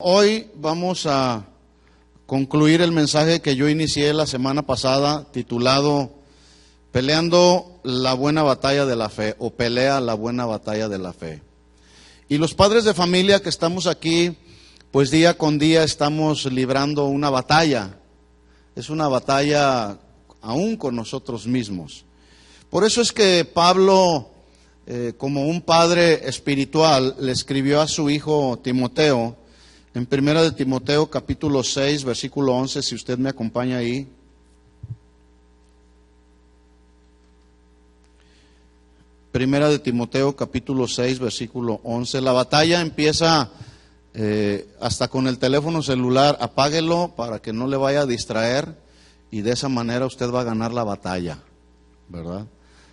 Hoy vamos a concluir el mensaje que yo inicié la semana pasada, titulado Peleando la buena batalla de la fe, o Pelea la buena batalla de la fe. Y los padres de familia que estamos aquí, pues día con día estamos librando una batalla. Es una batalla aún con nosotros mismos. Por eso es que Pablo, como un padre espiritual, le escribió a su hijo Timoteo, en 1 de Timoteo capítulo 6, versículo 11, si usted me acompaña ahí. Primera de Timoteo capítulo 6, versículo 11. La batalla empieza hasta con el teléfono celular. Apáguelo para que no le vaya a distraer y de esa manera usted va a ganar la batalla, ¿verdad?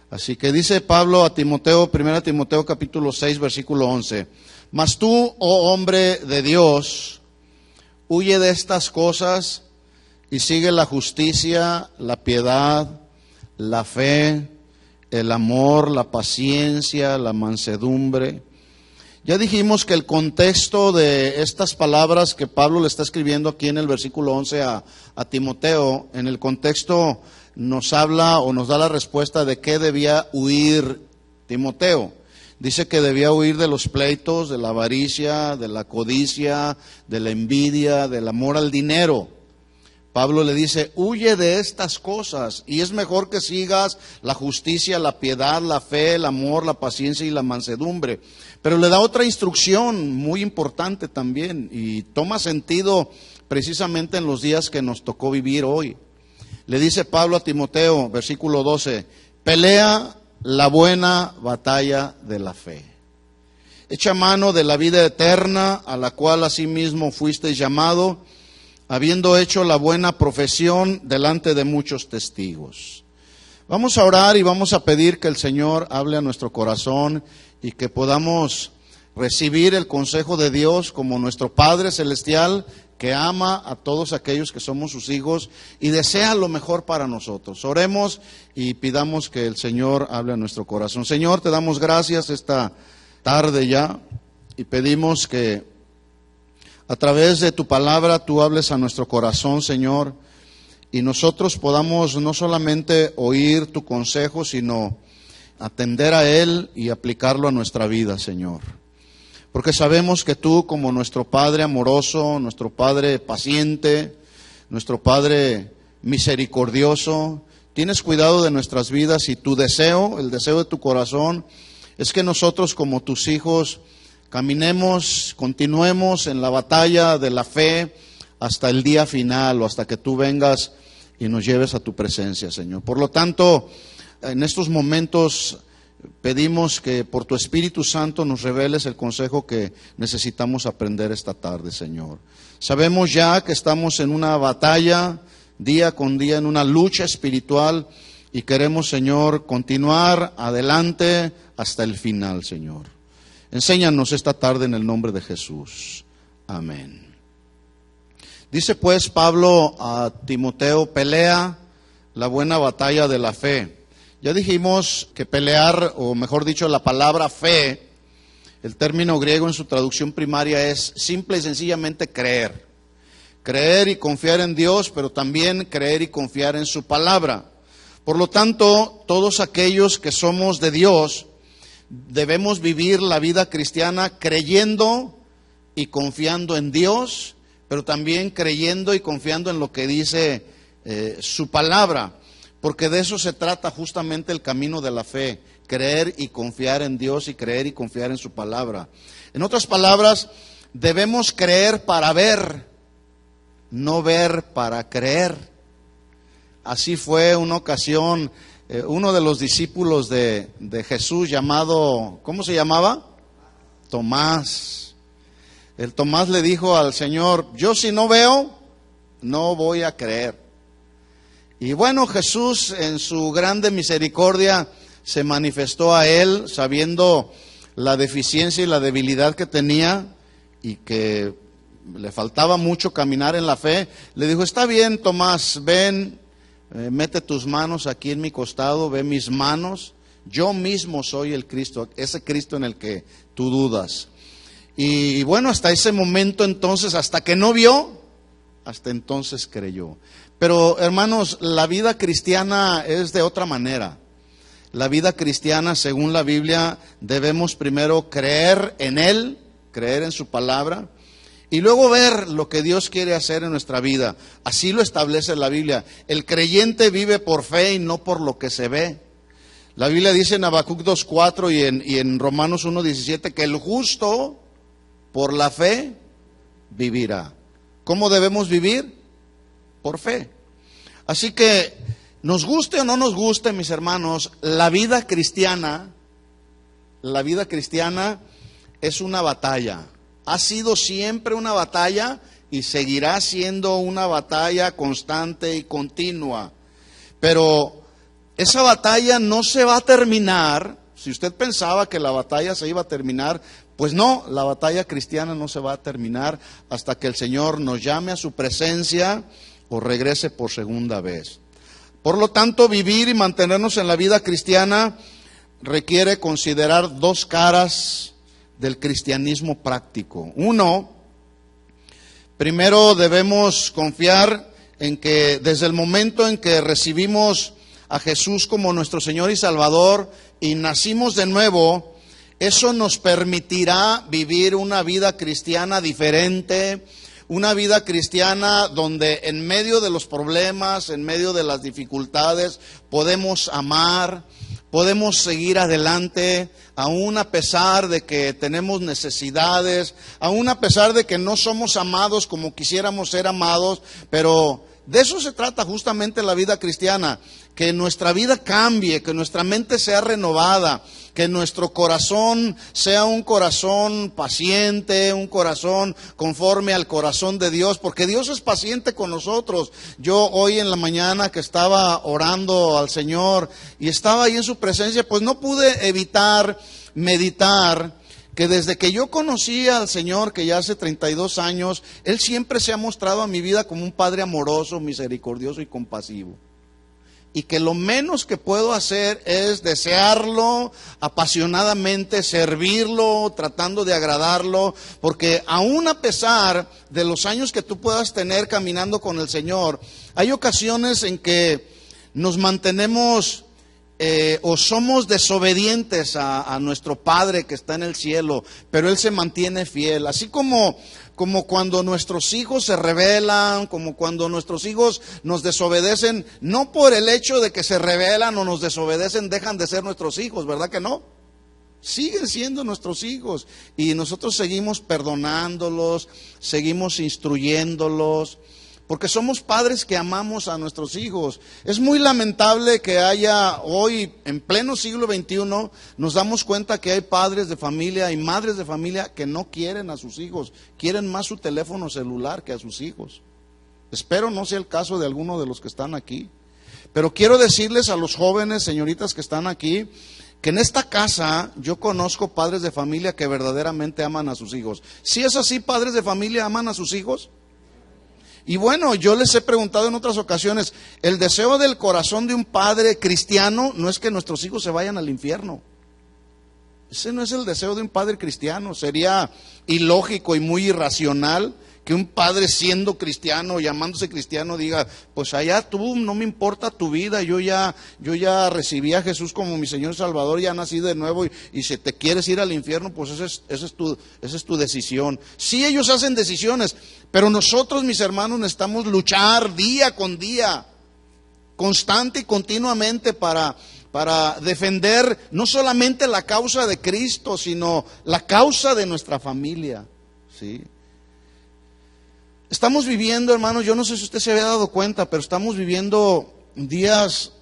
Así que dice Pablo a Timoteo, 1 Timoteo capítulo 6, versículo 11. Mas tú, oh hombre de Dios, huye de estas cosas y sigue la justicia, la piedad, la fe, el amor, la paciencia, la mansedumbre. Ya dijimos que el contexto de estas palabras que Pablo le está escribiendo aquí en el versículo 11 a Timoteo, en el contexto nos habla o nos da la respuesta de qué debía huir Timoteo. Dice que debía huir de los pleitos, de la avaricia, de la codicia, de la envidia, del amor al dinero. Pablo le dice, huye de estas cosas y es mejor que sigas la justicia, la piedad, la fe, el amor, la paciencia y la mansedumbre. Pero le da otra instrucción muy importante también y toma sentido precisamente en los días que nos tocó vivir hoy. Le dice Pablo a Timoteo, versículo 12, pelea la buena batalla de la fe. Echa mano de la vida eterna, a la cual asimismo fuiste llamado, habiendo hecho la buena profesión delante de muchos testigos. Vamos a orar y vamos a pedir que el Señor hable a nuestro corazón y que podamos recibir el consejo de Dios como nuestro Padre Celestial, que ama a todos aquellos que somos sus hijos y desea lo mejor para nosotros. Oremos y pidamos que el Señor hable a nuestro corazón. Señor, te damos gracias esta tarde ya y pedimos que a través de tu palabra tú hables a nuestro corazón, Señor, y nosotros podamos no solamente oír tu consejo, sino atender a él y aplicarlo a nuestra vida, Señor. Porque sabemos que tú, como nuestro Padre amoroso, nuestro Padre paciente, nuestro Padre misericordioso, tienes cuidado de nuestras vidas y tu deseo, el deseo de tu corazón, es que nosotros como tus hijos caminemos, continuemos en la batalla de la fe hasta el día final o hasta que tú vengas y nos lleves a tu presencia, Señor. Por lo tanto, en estos momentos pedimos que por tu Espíritu Santo nos reveles el consejo que necesitamos aprender esta tarde, Señor. Sabemos ya que estamos en una batalla día con día, en una lucha espiritual y queremos, Señor, continuar adelante hasta el final, Señor. Enséñanos esta tarde en el nombre de Jesús. Amén. Dice pues Pablo a Timoteo, pelea la buena batalla de la fe. Ya dijimos que pelear, o mejor dicho, la palabra fe, el término griego en su traducción primaria es simple y sencillamente creer. Creer y confiar en Dios, pero también creer y confiar en su palabra. Por lo tanto, todos aquellos que somos de Dios, debemos vivir la vida cristiana creyendo y confiando en Dios, pero también creyendo y confiando en lo que dice su palabra. Porque de eso se trata justamente el camino de la fe, creer y confiar en Dios y creer y confiar en su palabra. En otras palabras, debemos creer para ver, no ver para creer. Así fue una ocasión, uno de los discípulos de Jesús llamado, ¿cómo se llamaba? Tomás. El Tomás le dijo al Señor, yo si no veo, no voy a creer. Y bueno, Jesús en su grande misericordia se manifestó a él sabiendo la deficiencia y la debilidad que tenía y que le faltaba mucho caminar en la fe. Le dijo, está bien, Tomás, ven, mete tus manos aquí en mi costado, ve mis manos. Yo mismo soy el Cristo, ese Cristo en el que tú dudas. Y bueno, hasta ese momento entonces, hasta que no vio, hasta entonces creyó. Pero hermanos, la vida cristiana es de otra manera. La vida cristiana, según la Biblia, debemos primero creer en Él, creer en su palabra, y luego ver lo que Dios quiere hacer en nuestra vida. Así lo establece la Biblia. El creyente vive por fe y no por lo que se ve. La Biblia dice en Habacuc 2:4 y en Romanos 1:17 que el justo por la fe vivirá. ¿Cómo debemos vivir? Por fe. Así que, nos guste o no nos guste, mis hermanos, la vida cristiana es una batalla. Ha sido siempre una batalla y seguirá siendo una batalla constante y continua. Pero esa batalla no se va a terminar. Si usted pensaba que la batalla se iba a terminar, pues no, la batalla cristiana no se va a terminar hasta que el Señor nos llame a su presencia o regrese por segunda vez. Por lo tanto, vivir y mantenernos en la vida cristiana requiere considerar dos caras del cristianismo práctico. Uno, primero debemos confiar en que desde el momento en que recibimos a Jesús como nuestro Señor y Salvador y nacimos de nuevo, eso nos permitirá vivir una vida cristiana diferente, una vida cristiana donde en medio de los problemas, en medio de las dificultades, podemos amar, podemos seguir adelante, aún a pesar de que tenemos necesidades, aún a pesar de que no somos amados como quisiéramos ser amados, pero de eso se trata justamente la vida cristiana, que nuestra vida cambie, que nuestra mente sea renovada, que nuestro corazón sea un corazón paciente, un corazón conforme al corazón de Dios, porque Dios es paciente con nosotros. Yo hoy en la mañana que estaba orando al Señor y estaba ahí en su presencia, pues no pude evitar meditar que desde que yo conocí al Señor, que ya hace 32 años, Él siempre se ha mostrado a mi vida como un Padre amoroso, misericordioso y compasivo. Y que lo menos que puedo hacer es desearlo apasionadamente, servirlo, tratando de agradarlo, porque aún a pesar de los años que tú puedas tener caminando con el Señor, hay ocasiones en que nos mantenemos o somos desobedientes a nuestro Padre que está en el cielo, pero Él se mantiene fiel, así como cuando nuestros hijos se rebelan, como cuando nuestros hijos nos desobedecen, no por el hecho de que se rebelan o nos desobedecen, dejan de ser nuestros hijos, ¿verdad que no? Siguen siendo nuestros hijos y nosotros seguimos perdonándolos, seguimos instruyéndolos, porque somos padres que amamos a nuestros hijos. Es muy lamentable que haya hoy, en pleno siglo XXI, nos damos cuenta que hay padres de familia y madres de familia que no quieren a sus hijos, quieren más su teléfono celular que a sus hijos. Espero no sea el caso de alguno de los que están aquí. Pero quiero decirles a los jóvenes, señoritas que están aquí, que en esta casa yo conozco padres de familia que verdaderamente aman a sus hijos. ¿Sí es así, padres de familia aman a sus hijos? Y bueno, yo les he preguntado en otras ocasiones, el deseo del corazón de un padre cristiano no es que nuestros hijos se vayan al infierno. Ese no es el deseo de un padre cristiano. Sería ilógico y muy irracional que un padre siendo cristiano, llamándose cristiano, diga, pues allá tú, no me importa tu vida, yo ya recibí a Jesús como mi Señor y Salvador, ya nací de nuevo y si te quieres ir al infierno, pues esa es tu decisión. Sí, ellos hacen decisiones, pero nosotros, mis hermanos, necesitamos luchar día con día, constante y continuamente para defender no solamente la causa de Cristo, sino la causa de nuestra familia, ¿sí? Estamos viviendo, hermanos, yo no sé si usted se había dado cuenta, pero estamos viviendo días,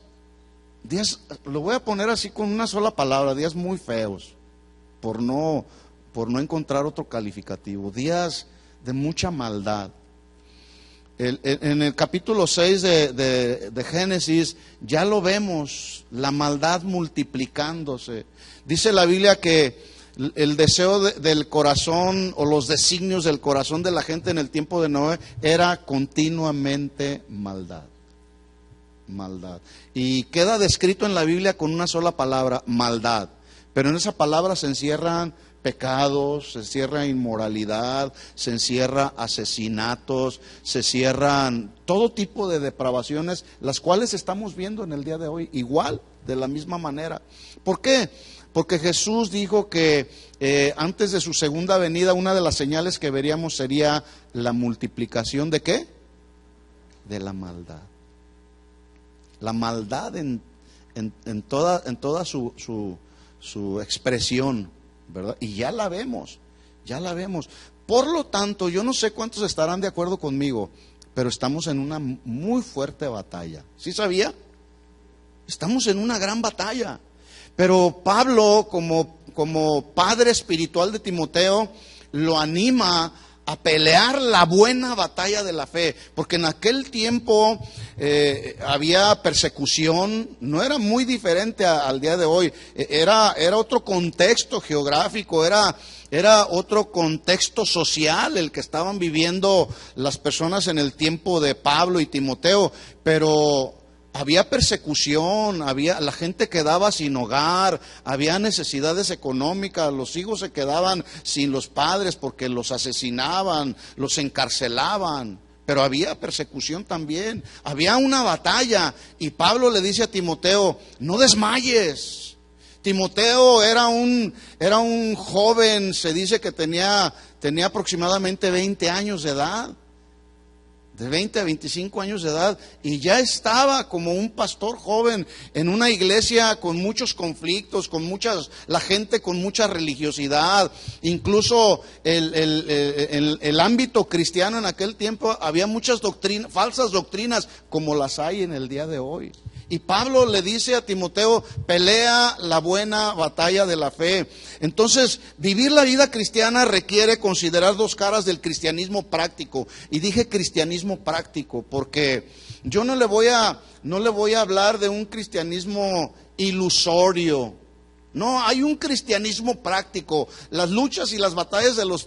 lo voy a poner así con una sola palabra, días muy feos, por no encontrar otro calificativo, días de mucha maldad. En el capítulo 6 de Génesis ya lo vemos, la maldad multiplicándose. Dice la Biblia que el deseo del corazón o los designios del corazón de la gente en el tiempo de Noé era continuamente maldad. Maldad. Y queda descrito en la Biblia con una sola palabra, maldad. Pero en esa palabra se encierran pecados, se encierra inmoralidad, se encierra asesinatos, se cierran todo tipo de depravaciones, las cuales estamos viendo en el día de hoy, igual, de la misma manera. ¿Por qué? Porque Jesús dijo que antes de su segunda venida, una de las señales que veríamos sería la multiplicación ¿de qué? De la maldad. La maldad en toda su expresión, ¿verdad? Y ya la vemos. Por lo tanto, yo no sé cuántos estarán de acuerdo conmigo, pero estamos en una muy fuerte batalla. ¿Sí sabía? Estamos en una gran batalla. Pero Pablo, como padre espiritual de Timoteo, lo anima a pelear la buena batalla de la fe, porque en aquel tiempo había persecución, no era muy diferente al día de hoy, era otro contexto geográfico, era otro contexto social el que estaban viviendo las personas en el tiempo de Pablo y Timoteo, pero había persecución, la gente quedaba sin hogar, había necesidades económicas, los hijos se quedaban sin los padres porque los asesinaban, los encarcelaban, pero había persecución también, había una batalla, y Pablo le dice a Timoteo, no desmayes. Timoteo era un joven, se dice que tenía aproximadamente 20 años de edad. De 20 a 25 años de edad, y ya estaba como un pastor joven en una iglesia con muchos conflictos, la gente con mucha religiosidad, incluso el ámbito cristiano en aquel tiempo había muchas falsas doctrinas como las hay en el día de hoy. Y Pablo le dice a Timoteo, pelea la buena batalla de la fe. Entonces, vivir la vida cristiana requiere considerar dos caras del cristianismo práctico. Y dije cristianismo práctico porque yo no le voy a hablar de un cristianismo ilusorio. No, hay un cristianismo práctico. Las luchas y las batallas de los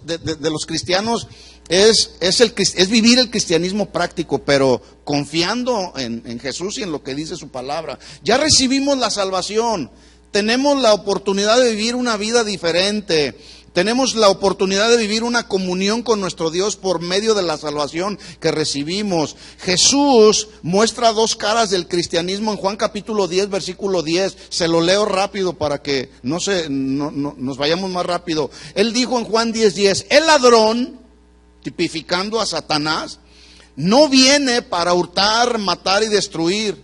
cristianos es vivir el cristianismo práctico, pero confiando en Jesús y en lo que dice su palabra. Ya recibimos la salvación, tenemos la oportunidad de vivir una vida diferente. Tenemos la oportunidad de vivir una comunión con nuestro Dios por medio de la salvación que recibimos. Jesús muestra dos caras del cristianismo en Juan capítulo 10, versículo 10. Se lo leo rápido para que nos vayamos más rápido. Él dijo en Juan 10:10, el ladrón, tipificando a Satanás, no viene para hurtar, matar y destruir.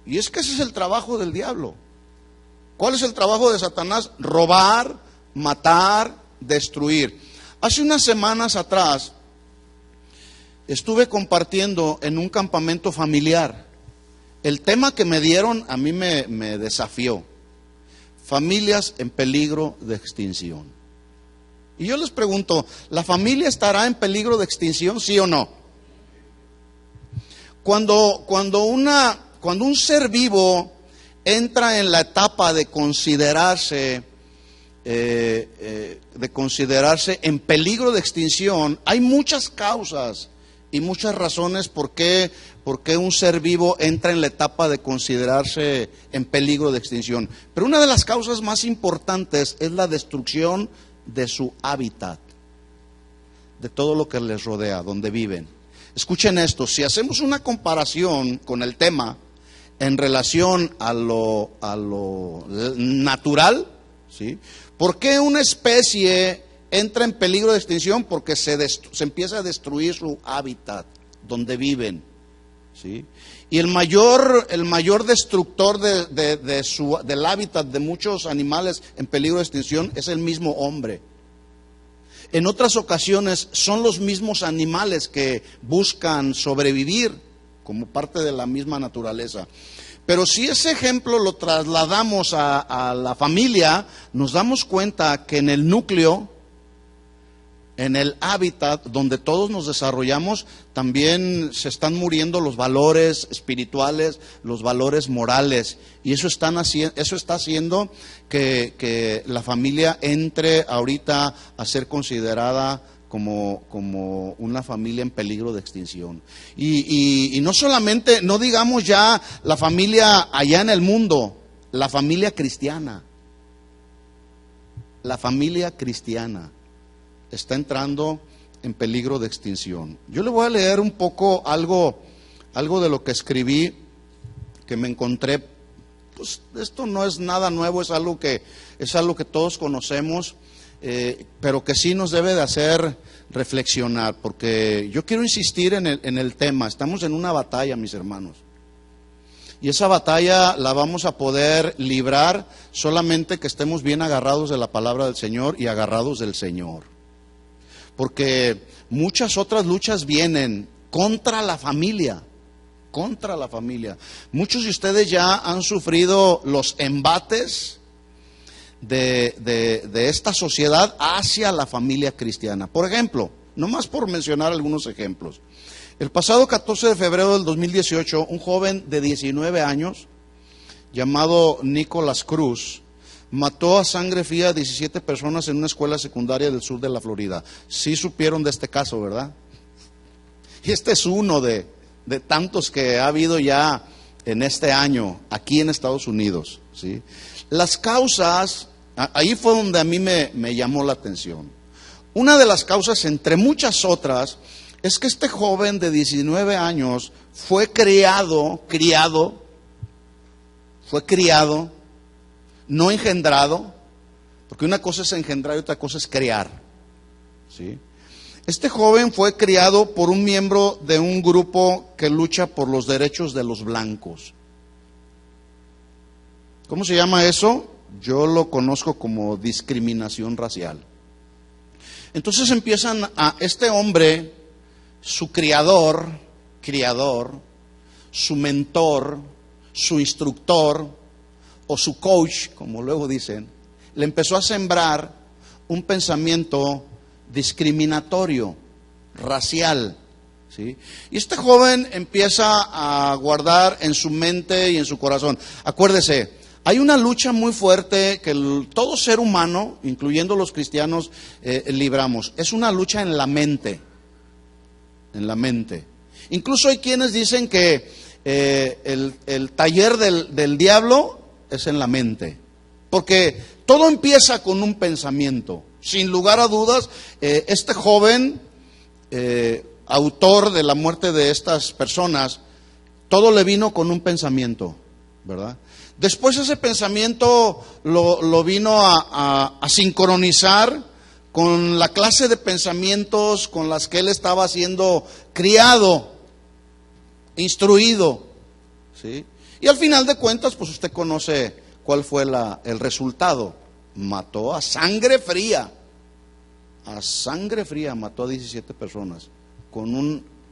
Y es que ese es el trabajo del diablo. ¿Cuál es el trabajo de Satanás? Robar, matar, destruir. Hace unas semanas atrás estuve compartiendo en un campamento familiar. El tema que me dieron a mí me desafió. Familias en peligro de extinción. Y yo les pregunto, ¿la familia estará en peligro de extinción, sí o no? Cuando un ser vivo entra en la etapa de considerarse en peligro de extinción, hay muchas causas y muchas razones por qué un ser vivo entra en la etapa de considerarse en peligro de extinción. Pero una de las causas más importantes es la destrucción de su hábitat, de todo lo que les rodea, donde viven. Escuchen esto, si hacemos una comparación con el tema en relación a lo natural, ¿sí? ¿Por qué una especie entra en peligro de extinción? Porque se empieza a destruir su hábitat, donde viven, ¿sí? Y el mayor destructor del hábitat de muchos animales en peligro de extinción es el mismo hombre. En otras ocasiones son los mismos animales que buscan sobrevivir como parte de la misma naturaleza. Pero si ese ejemplo lo trasladamos a la familia, nos damos cuenta que en el núcleo, en el hábitat donde todos nos desarrollamos, también se están muriendo los valores espirituales, los valores morales. Y eso está haciendo que la familia entre ahorita a ser considerada como una familia en peligro de extinción. Y no solamente, no digamos ya la familia allá en el mundo, la familia cristiana. la familia cristiana está entrando en peligro de extinción. Yo le voy a leer un poco algo de lo que escribí, que me encontré. Pues esto no es nada nuevo, es algo que todos conocemos, pero que sí nos debe de hacer reflexionar, porque yo quiero insistir en el tema. Estamos en una batalla, mis hermanos, y esa batalla la vamos a poder librar solamente que estemos bien agarrados de la palabra del Señor y agarrados del Señor, porque muchas otras luchas vienen contra la familia. Contra la familia. Muchos de ustedes ya han sufrido los embates de esta sociedad hacia la familia cristiana. Por ejemplo, nomás por mencionar algunos ejemplos. El pasado 14 de febrero del 2018, un joven de 19 años, llamado Nicolás Cruz, mató a sangre fría a 17 personas en una escuela secundaria del sur de la Florida. Sí supieron de este caso, ¿verdad? Y este es uno de tantos que ha habido ya en este año aquí en Estados Unidos, ¿sí? Las causas, ahí fue donde a mí me llamó la atención. Una de las causas, entre muchas otras, es que este joven de 19 años fue criado, no engendrado, porque una cosa es engendrar y otra cosa es criar, ¿sí? Este joven fue criado por un miembro de un grupo que lucha por los derechos de los blancos. ¿Cómo se llama eso? Yo lo conozco como discriminación racial. Entonces empiezan a este hombre, su criador, su mentor, su instructor o su coach, como luego dicen, le empezó a sembrar un pensamiento discriminatorio, racial, ¿sí? Y este joven empieza a guardar en su mente y en su corazón. Acuérdese, hay una lucha muy fuerte que todo ser humano, incluyendo los cristianos, libramos. Es una lucha en la mente. En la mente. Incluso hay quienes dicen que el taller del diablo es en la mente. Porque todo empieza con un pensamiento. Sin lugar a dudas, este joven, autor de la muerte de estas personas, todo le vino con un pensamiento, ¿verdad? Después ese pensamiento lo vino a sincronizar con la clase de pensamientos con las que él estaba siendo criado, instruido, ¿sí? Y al final de cuentas, pues usted conoce cuál fue el resultado. Mató a sangre fría mató a 17 personas con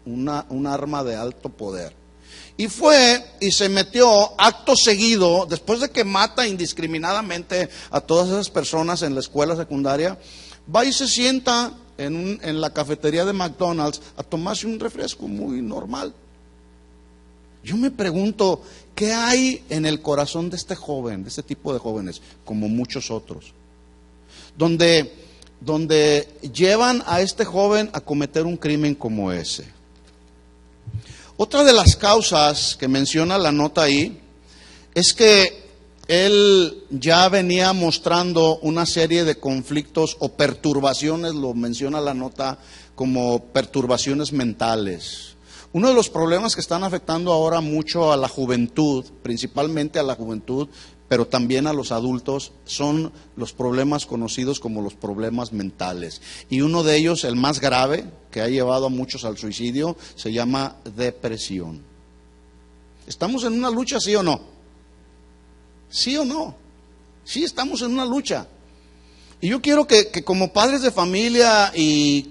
un arma de alto poder. Y fue y se metió acto seguido, después de que mata indiscriminadamente a todas esas personas en la escuela secundaria, va y se sienta en la cafetería de McDonald's a tomarse un refresco muy normal. Yo me pregunto, ¿qué hay en el corazón de este joven, de este tipo de jóvenes, como muchos otros? Donde llevan a este joven a cometer un crimen como ese. Otra de las causas que menciona la nota ahí es que él ya venía mostrando una serie de conflictos o perturbaciones, lo menciona la nota como perturbaciones mentales. Uno de los problemas que están afectando ahora mucho a la juventud, principalmente a la juventud, pero también a los adultos, son los problemas conocidos como los problemas mentales. Y uno de ellos, el más grave, que ha llevado a muchos al suicidio, se llama depresión. ¿Estamos en una lucha, sí o no? ¿Sí o no? Sí, estamos en una lucha. Y yo quiero que como padres de familia y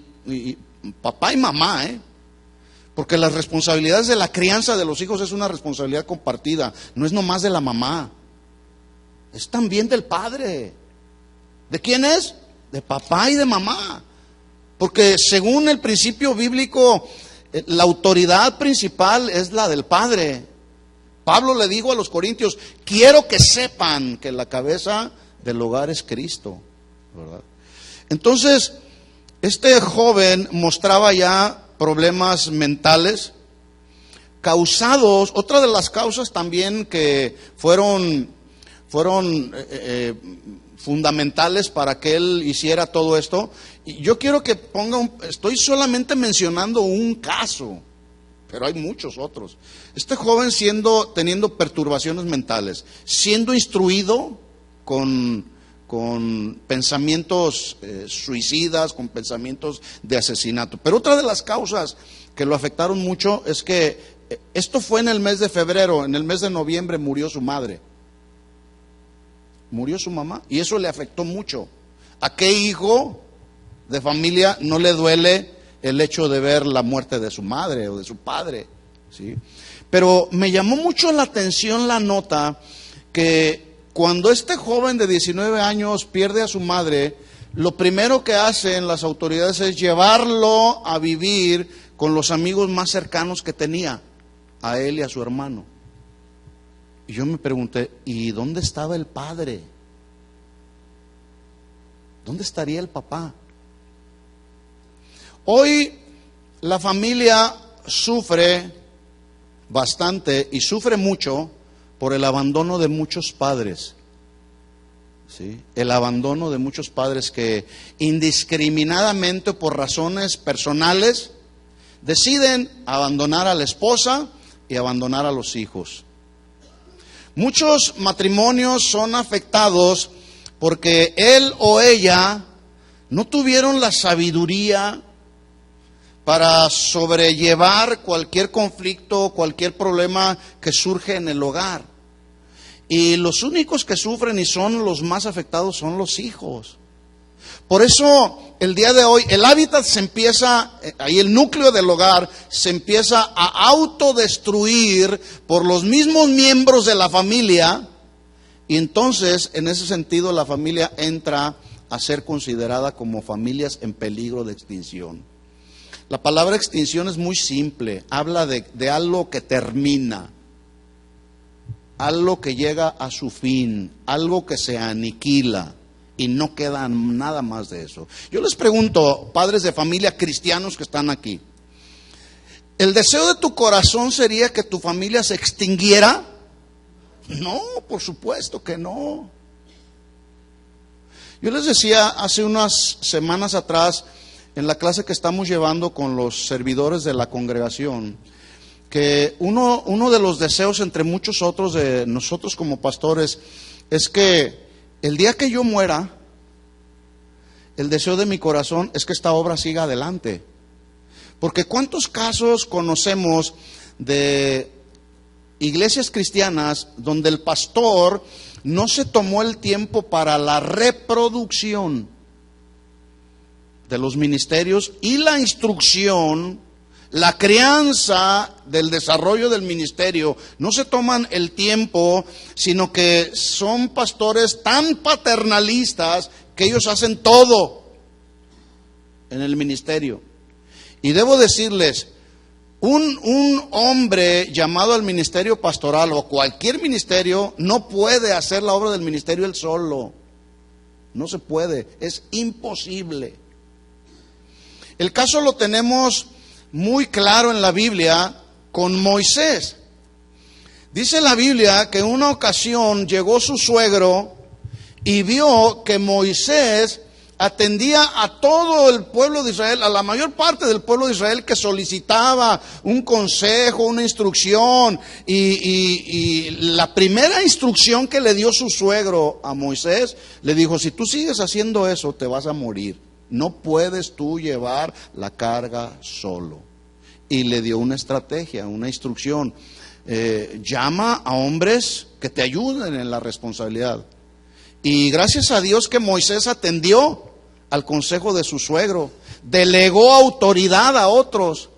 papá y mamá, porque las responsabilidades de la crianza de los hijos es una responsabilidad compartida, no es nomás de la mamá, es también del padre. ¿De quién es? De papá y de mamá. Porque según el principio bíblico, la autoridad principal es la del padre. Pablo le dijo a los corintios, quiero que sepan que la cabeza del hogar es Cristo, ¿verdad? Entonces, este joven mostraba ya problemas mentales causados, otra de las causas también que fueron fundamentales para que él hiciera todo esto. Y yo quiero que estoy solamente mencionando un caso, pero hay muchos otros. Este joven teniendo perturbaciones mentales, siendo instruido con pensamientos suicidas, con pensamientos de asesinato. Pero otra de las causas que lo afectaron mucho es que esto fue en el mes de febrero, en el mes de noviembre murió su madre. Murió su mamá y eso le afectó mucho. ¿A qué hijo de familia no le duele el hecho de ver la muerte de su madre o de su padre? ¿Sí? Pero me llamó mucho la atención la nota que cuando este joven de 19 años pierde a su madre, lo primero que hacen las autoridades es llevarlo a vivir con los amigos más cercanos que tenía, a él y a su hermano. Y yo me pregunté, ¿y dónde estaba el padre? ¿Dónde estaría el papá? Hoy la familia sufre bastante y sufre mucho por el abandono de muchos padres. ¿Sí? El abandono de muchos padres que indiscriminadamente por razones personales deciden abandonar a la esposa y abandonar a los hijos. Muchos matrimonios son afectados porque él o ella no tuvieron la sabiduría para sobrellevar cualquier conflicto, cualquier problema que surge en el hogar. Y los únicos que sufren y son los más afectados son los hijos. Por eso el día de hoy el hábitat se empieza, ahí el núcleo del hogar se empieza a autodestruir por los mismos miembros de la familia, y entonces en ese sentido la familia entra a ser considerada como familias en peligro de extinción. La palabra extinción es muy simple, habla de algo que termina, algo que llega a su fin, algo que se aniquila. Y no queda nada más de eso. Yo les pregunto, padres de familia cristianos que están aquí, ¿el deseo de tu corazón sería que tu familia se extinguiera? No, por supuesto que no. Yo les decía hace unas semanas atrás, en la clase que estamos llevando con los servidores de la congregación, que uno de los deseos entre muchos otros de nosotros como pastores es que el día que yo muera, el deseo de mi corazón es que esta obra siga adelante. Porque ¿cuántos casos conocemos de iglesias cristianas donde el pastor no se tomó el tiempo para la reproducción de los ministerios y la instrucción, la crianza del desarrollo del ministerio? No se toman el tiempo, sino que son pastores tan paternalistas que ellos hacen todo en el ministerio. Y debo decirles, un hombre llamado al ministerio pastoral o cualquier ministerio no puede hacer la obra del ministerio él solo. No se puede, es imposible. El caso lo tenemos muy claro en la Biblia con Moisés. Dice la Biblia que en una ocasión llegó su suegro y vio que Moisés atendía a todo el pueblo de Israel, a la mayor parte del pueblo de Israel que solicitaba un consejo, una instrucción. Y la primera instrucción que le dio su suegro a Moisés, le dijo: si tú sigues haciendo eso, te vas a morir. No puedes tú llevar la carga solo. Y le dio una estrategia, una instrucción. Llama a hombres que te ayuden en la responsabilidad. Y gracias a Dios que Moisés atendió al consejo de su suegro, delegó autoridad a otros.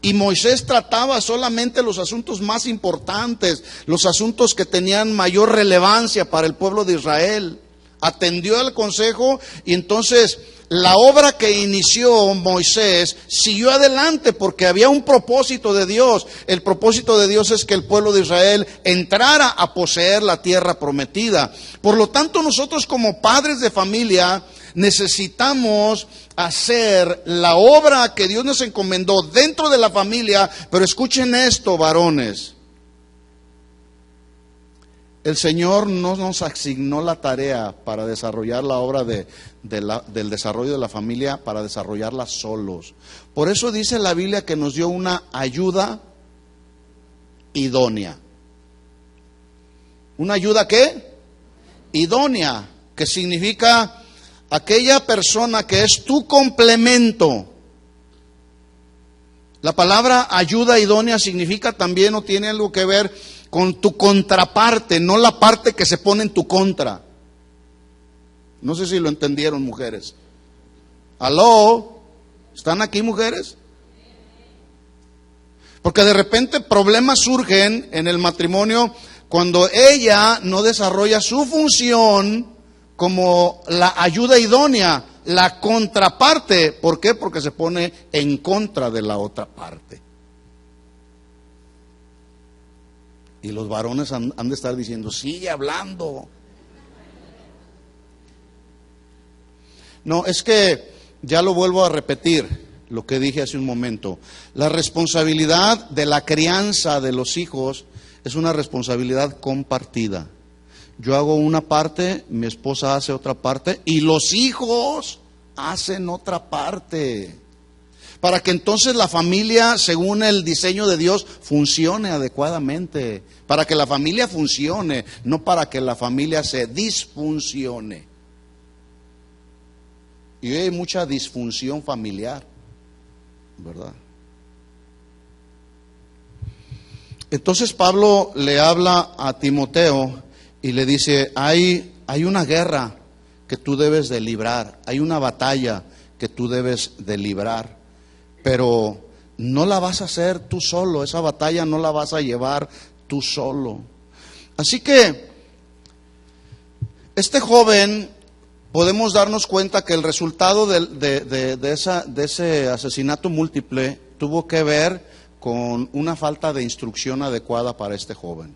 Y Moisés trataba solamente los asuntos más importantes, los asuntos que tenían mayor relevancia para el pueblo de Israel. Atendió al consejo y entonces la obra que inició Moisés siguió adelante porque había un propósito de Dios. El propósito de Dios es que el pueblo de Israel entrara a poseer la tierra prometida. Por lo tanto, nosotros como padres de familia necesitamos hacer la obra que Dios nos encomendó dentro de la familia. Pero escuchen esto, varones. El Señor no nos asignó la tarea para desarrollar la obra del desarrollo de la familia, para desarrollarla solos. Por eso dice la Biblia que nos dio una ayuda idónea. ¿Una ayuda qué? Idónea, que significa aquella persona que es tu complemento. La palabra ayuda idónea significa también o tiene algo que ver con tu contraparte, no la parte que se pone en tu contra. No sé si lo entendieron, mujeres. ¿Aló? ¿Están aquí, mujeres? Porque de repente problemas surgen en el matrimonio cuando ella no desarrolla su función como la ayuda idónea, la contraparte. ¿Por qué? Porque se pone en contra de la otra parte. Y los varones han de estar diciendo, sigue hablando. No, es que ya lo vuelvo a repetir, lo que dije hace un momento. La responsabilidad de la crianza de los hijos es una responsabilidad compartida. Yo hago una parte, mi esposa hace otra parte y los hijos hacen otra parte. Para que entonces la familia, según el diseño de Dios, funcione adecuadamente. Para que la familia funcione, no para que la familia se disfuncione. Y hoy hay mucha disfunción familiar, ¿verdad? Entonces Pablo le habla a Timoteo y le dice, hay una guerra que tú debes de librar, hay una batalla que tú debes de librar. Pero no la vas a hacer tú solo, esa batalla no la vas a llevar tú solo. Así que este joven, podemos darnos cuenta que el resultado de ese asesinato múltiple tuvo que ver con una falta de instrucción adecuada para este joven.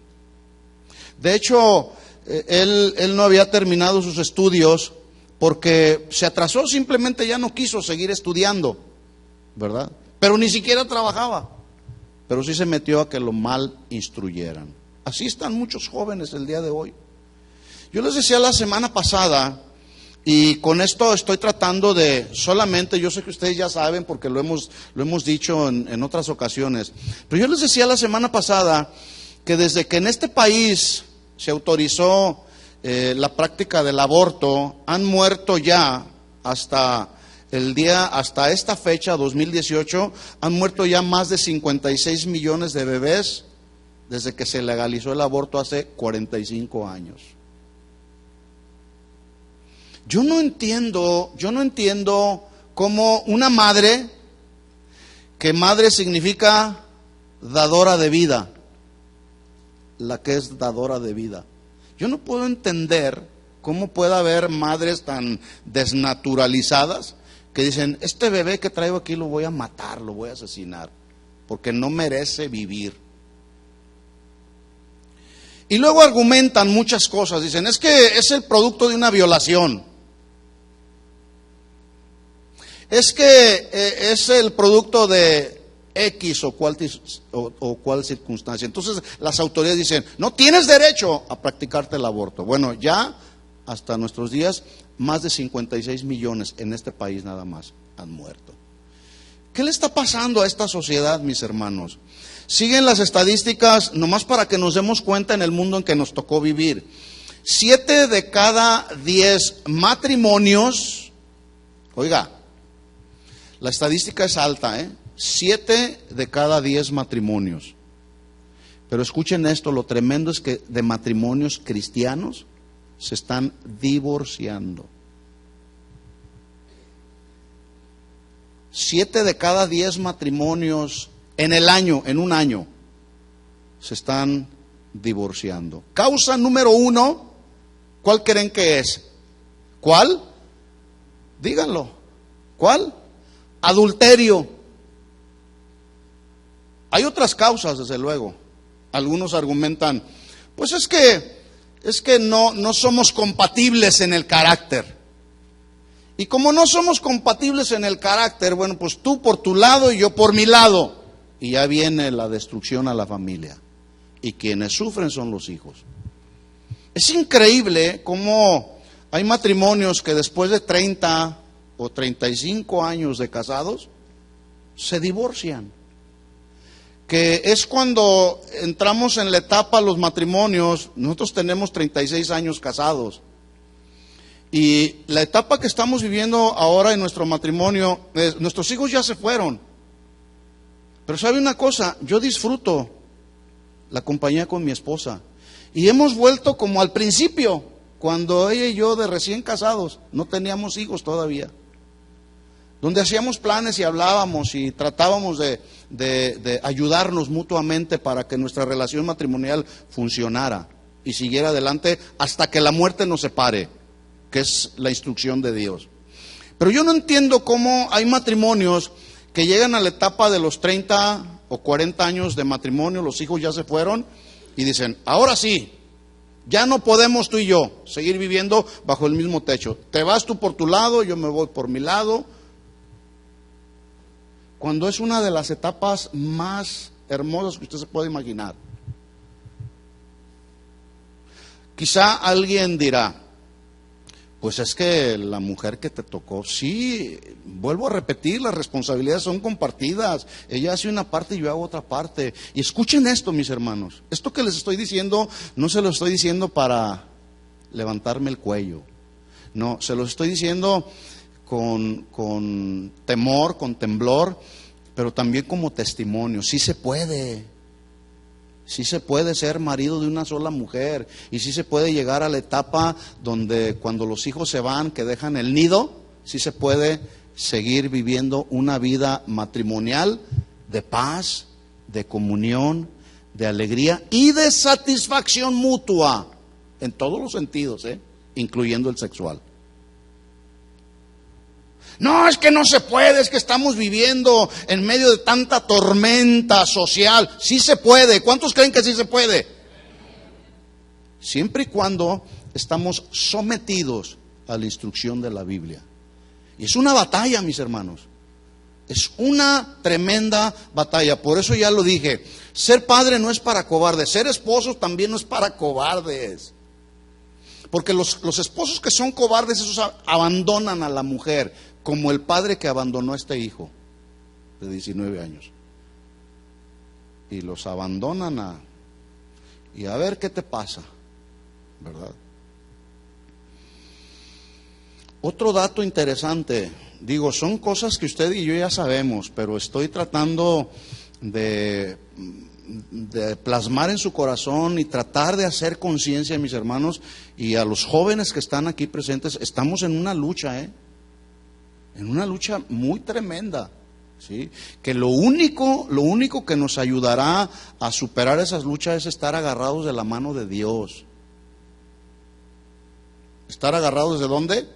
De hecho, él no había terminado sus estudios porque se atrasó, simplemente ya no quiso seguir estudiando, ¿verdad? Pero ni siquiera trabajaba, pero sí se metió a que lo mal instruyeran. Así están muchos jóvenes el día de hoy. Yo les decía la semana pasada, y con esto estoy tratando de solamente, yo sé que ustedes ya saben porque lo hemos dicho en otras ocasiones, pero yo les decía la semana pasada que desde que en este país se autorizó la práctica del aborto, han muerto ya hasta esta fecha, 2018, han muerto ya más de 56 millones de bebés desde que se legalizó el aborto hace 45 años. Yo no entiendo cómo una madre, que madre significa dadora de vida, la que es dadora de vida. Yo no puedo entender cómo puede haber madres tan desnaturalizadas que dicen, este bebé que traigo aquí lo voy a matar, lo voy a asesinar, porque no merece vivir. Y luego argumentan muchas cosas, dicen, es que es el producto de una violación. Es que es el producto de X o cual circunstancia. Entonces las autoridades dicen, no tienes derecho a practicarte el aborto. Bueno, ya hasta nuestros días, más de 56 millones en este país nada más han muerto. ¿Qué le está pasando a esta sociedad, mis hermanos? Siguen las estadísticas, nomás para que nos demos cuenta en el mundo en que nos tocó vivir. 7 de cada 10 matrimonios, oiga, la estadística es alta, 7 de cada 10 matrimonios. Pero escuchen esto, lo tremendo es que de matrimonios cristianos se están divorciando. 7 de cada 10 matrimonios en un año, se están divorciando. Causa número 1, ¿cuál creen que es? ¿Cuál? Díganlo. ¿Cuál? Adulterio. Hay otras causas, desde luego. Algunos argumentan, pues es que no somos compatibles en el carácter. Y como no somos compatibles en el carácter, bueno, pues tú por tu lado y yo por mi lado. Y ya viene la destrucción a la familia. Y quienes sufren son los hijos. Es increíble cómo hay matrimonios que después de 30 o 35 años de casados se divorcian. Que es cuando entramos en la etapa los matrimonios, nosotros tenemos 36 años casados. Y la etapa que estamos viviendo ahora en nuestro matrimonio, nuestros hijos ya se fueron. Pero ¿sabe una cosa? Yo disfruto la compañía con mi esposa. Y hemos vuelto como al principio, cuando ella y yo de recién casados, no teníamos hijos todavía. Donde hacíamos planes y hablábamos y tratábamos de ayudarnos mutuamente para que nuestra relación matrimonial funcionara y siguiera adelante hasta que la muerte nos separe, que es la instrucción de Dios. Pero yo no entiendo cómo hay matrimonios que llegan a la etapa de los 30 o 40 años de matrimonio, los hijos ya se fueron y dicen, ahora sí, ya no podemos tú y yo seguir viviendo bajo el mismo techo. Te vas tú por tu lado, yo me voy por mi lado. Cuando es una de las etapas más hermosas que usted se puede imaginar. Quizá alguien dirá, pues es que la mujer que te tocó, sí, vuelvo a repetir, las responsabilidades son compartidas. Ella hace una parte y yo hago otra parte. Y escuchen esto, mis hermanos. Esto que les estoy diciendo, no se lo estoy diciendo para levantarme el cuello. No, se lo estoy diciendo con temor, con temblor, pero también como testimonio. Sí se puede. Sí se puede ser marido de una sola mujer y sí se puede llegar a la etapa donde cuando los hijos se van, que dejan el nido, sí se puede seguir viviendo una vida matrimonial de paz, de comunión, de alegría y de satisfacción mutua en todos los sentidos, incluyendo el sexual. No, es que no se puede, es que estamos viviendo en medio de tanta tormenta social. Sí se puede. ¿Cuántos creen que sí se puede? Siempre y cuando estamos sometidos a la instrucción de la Biblia. Y es una batalla, mis hermanos. Es una tremenda batalla. Por eso ya lo dije, ser padre no es para cobardes, ser esposos también no es para cobardes. Porque los esposos que son cobardes, esos abandonan a la mujer. Como el padre que abandonó a este hijo de 19 años. Y los abandonan y a ver qué te pasa, ¿verdad? Otro dato interesante, digo, son cosas que usted y yo ya sabemos, pero estoy tratando de plasmar en su corazón y tratar de hacer conciencia, mis hermanos, y a los jóvenes que están aquí presentes. Estamos en una lucha, en una lucha muy tremenda, ¿sí? Que lo único que nos ayudará a superar esas luchas es estar agarrados de la mano de Dios. ¿Estar agarrados de dónde?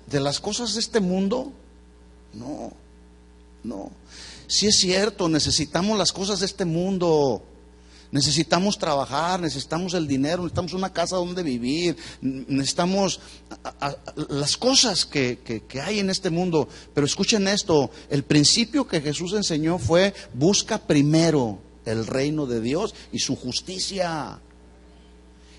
¿De las cosas de este mundo? No. Sí es cierto, necesitamos las cosas de este mundo. Necesitamos trabajar, necesitamos el dinero, necesitamos una casa donde vivir, necesitamos las cosas que hay en este mundo. Pero escuchen esto, el principio que Jesús enseñó fue: busca primero el reino de Dios y su justicia.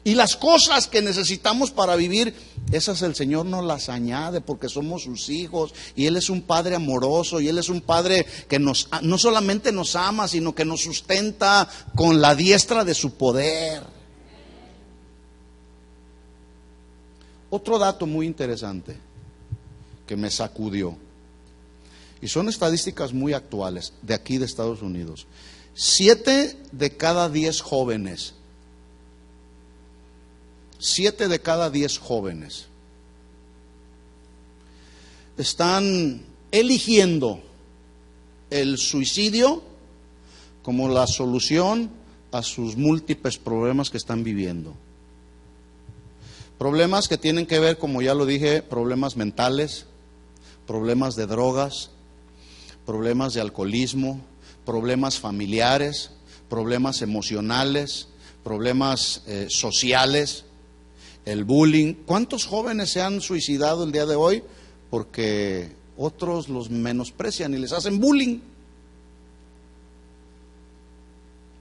Y las cosas que necesitamos para vivir, esas el Señor nos las añade porque somos sus hijos. Y Él es un Padre amoroso, y Él es un Padre que no solamente nos ama, sino que nos sustenta con la diestra de su poder. Otro dato muy interesante que me sacudió, y son estadísticas muy actuales de aquí de Estados Unidos. 7 de cada 10 jóvenes 7 de cada 10 jóvenes están eligiendo el suicidio como la solución a sus múltiples problemas que están viviendo. Problemas que tienen que ver, como ya lo dije, problemas mentales, problemas de drogas, problemas de alcoholismo, problemas familiares, problemas emocionales, problemas sociales. El bullying. ¿Cuántos jóvenes se han suicidado el día de hoy? Porque otros los menosprecian y les hacen bullying.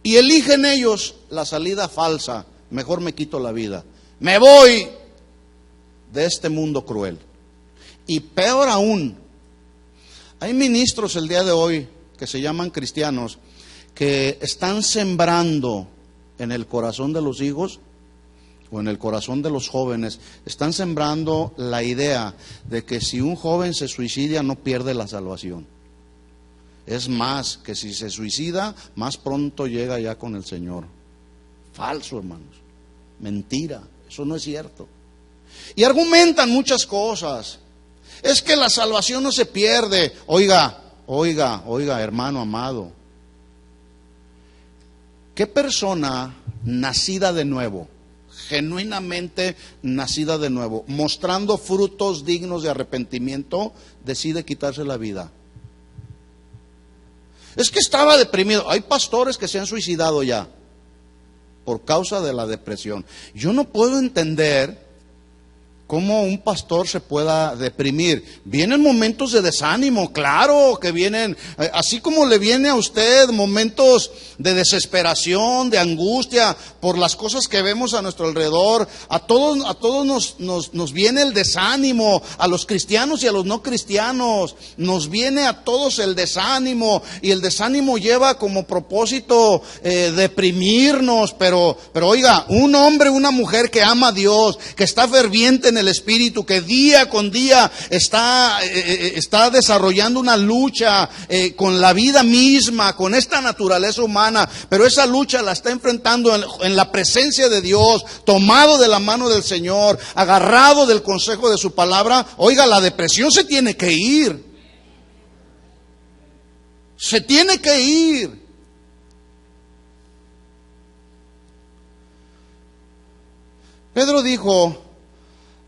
Y eligen ellos la salida falsa mejor me quito la vida. Me voy de este mundo cruel. Y peor aún, hay ministros el día de hoy que se llaman cristianos que están sembrando en el corazón de los hijos o en el corazón de los jóvenes, están sembrando la idea de que si un joven se suicida no pierde la salvación. Es más, que si se suicida, más pronto llega ya con el Señor. Falso, hermanos. Mentira. Eso no es cierto. Y argumentan muchas cosas. Es que la salvación no se pierde. Oiga, hermano amado. ¿Qué persona nacida de nuevo, genuinamente nacida de nuevo, mostrando frutos dignos de arrepentimiento, decide quitarse la vida? Es que estaba deprimido. Hay pastores que se han suicidado ya por causa de la depresión. Yo no puedo entender cómo un pastor se pueda deprimir. Vienen momentos de desánimo, claro que vienen, así como le viene a usted momentos de desesperación, de angustia por las cosas que vemos a nuestro alrededor. A todos nos viene el desánimo, a los cristianos y a los no cristianos. Nos viene a todos el desánimo, y el desánimo lleva como propósito deprimirnos. Pero oiga, un hombre, una mujer que ama a Dios, que está ferviente en el Espíritu, que día con día está desarrollando una lucha con la vida misma, con esta naturaleza humana, pero esa lucha la está enfrentando en la presencia de Dios, tomado de la mano del Señor, agarrado del consejo de su palabra. Oiga, la depresión se tiene que ir. Se tiene que ir. Pedro dijo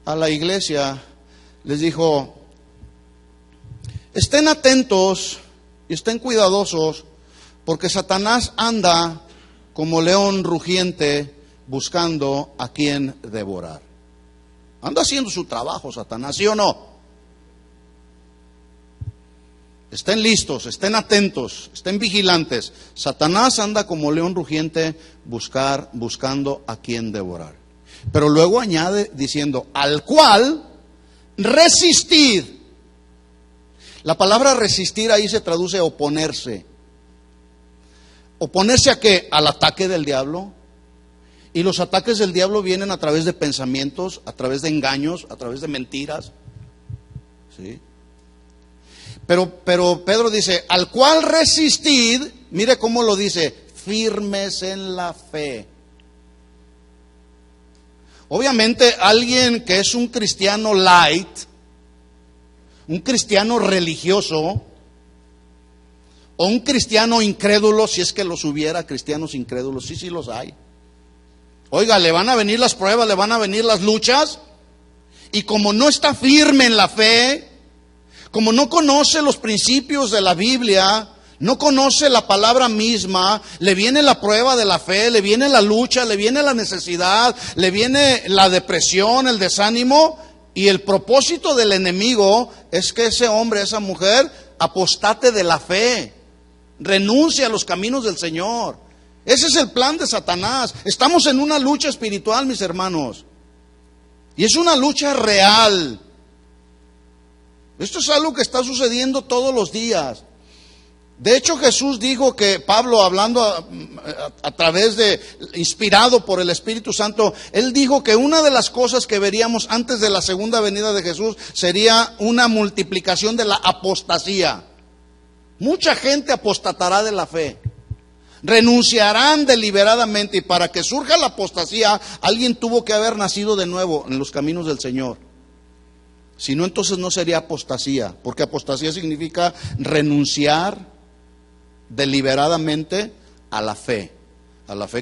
a la iglesia, les dijo: estén atentos y estén cuidadosos, porque Satanás anda como león rugiente buscando a quien devorar. Anda haciendo su trabajo Satanás, ¿sí o no? Estén listos, estén atentos, estén vigilantes. Satanás anda como león rugiente buscando a quien devorar. Pero luego añade diciendo: al cual resistid. La palabra resistir ahí se traduce oponerse. ¿Oponerse a qué? Al ataque del diablo. Y los ataques del diablo vienen a través de pensamientos, a través de engaños, a través de mentiras. ¿Sí? Pero Pedro dice: al cual resistid. Mire cómo lo dice: firmes en la fe. Obviamente alguien que es un cristiano light, un cristiano religioso, o un cristiano incrédulo, si es que los hubiera, cristianos incrédulos, sí los hay. Oiga, le van a venir las pruebas, le van a venir las luchas, y como no está firme en la fe, como no conoce los principios de la Biblia, no conoce la palabra misma, le viene la prueba de la fe, le viene la lucha, le viene la necesidad, le viene la depresión, el desánimo, y el propósito del enemigo es que ese hombre, esa mujer, apostate de la fe, renuncie a los caminos del Señor. Ese es el plan de Satanás. Estamos en una lucha espiritual, mis hermanos, y es una lucha real. Esto es algo que está sucediendo todos los días. De hecho, Jesús dijo que Pablo, hablando a través de, inspirado por el Espíritu Santo, él dijo que una de las cosas que veríamos antes de la segunda venida de Jesús sería una multiplicación de la apostasía. Mucha gente apostatará de la fe, renunciarán deliberadamente, y para que surja la apostasía, alguien tuvo que haber nacido de nuevo en los caminos del Señor. Si no, entonces no sería apostasía, porque apostasía significa renunciar deliberadamente a la fe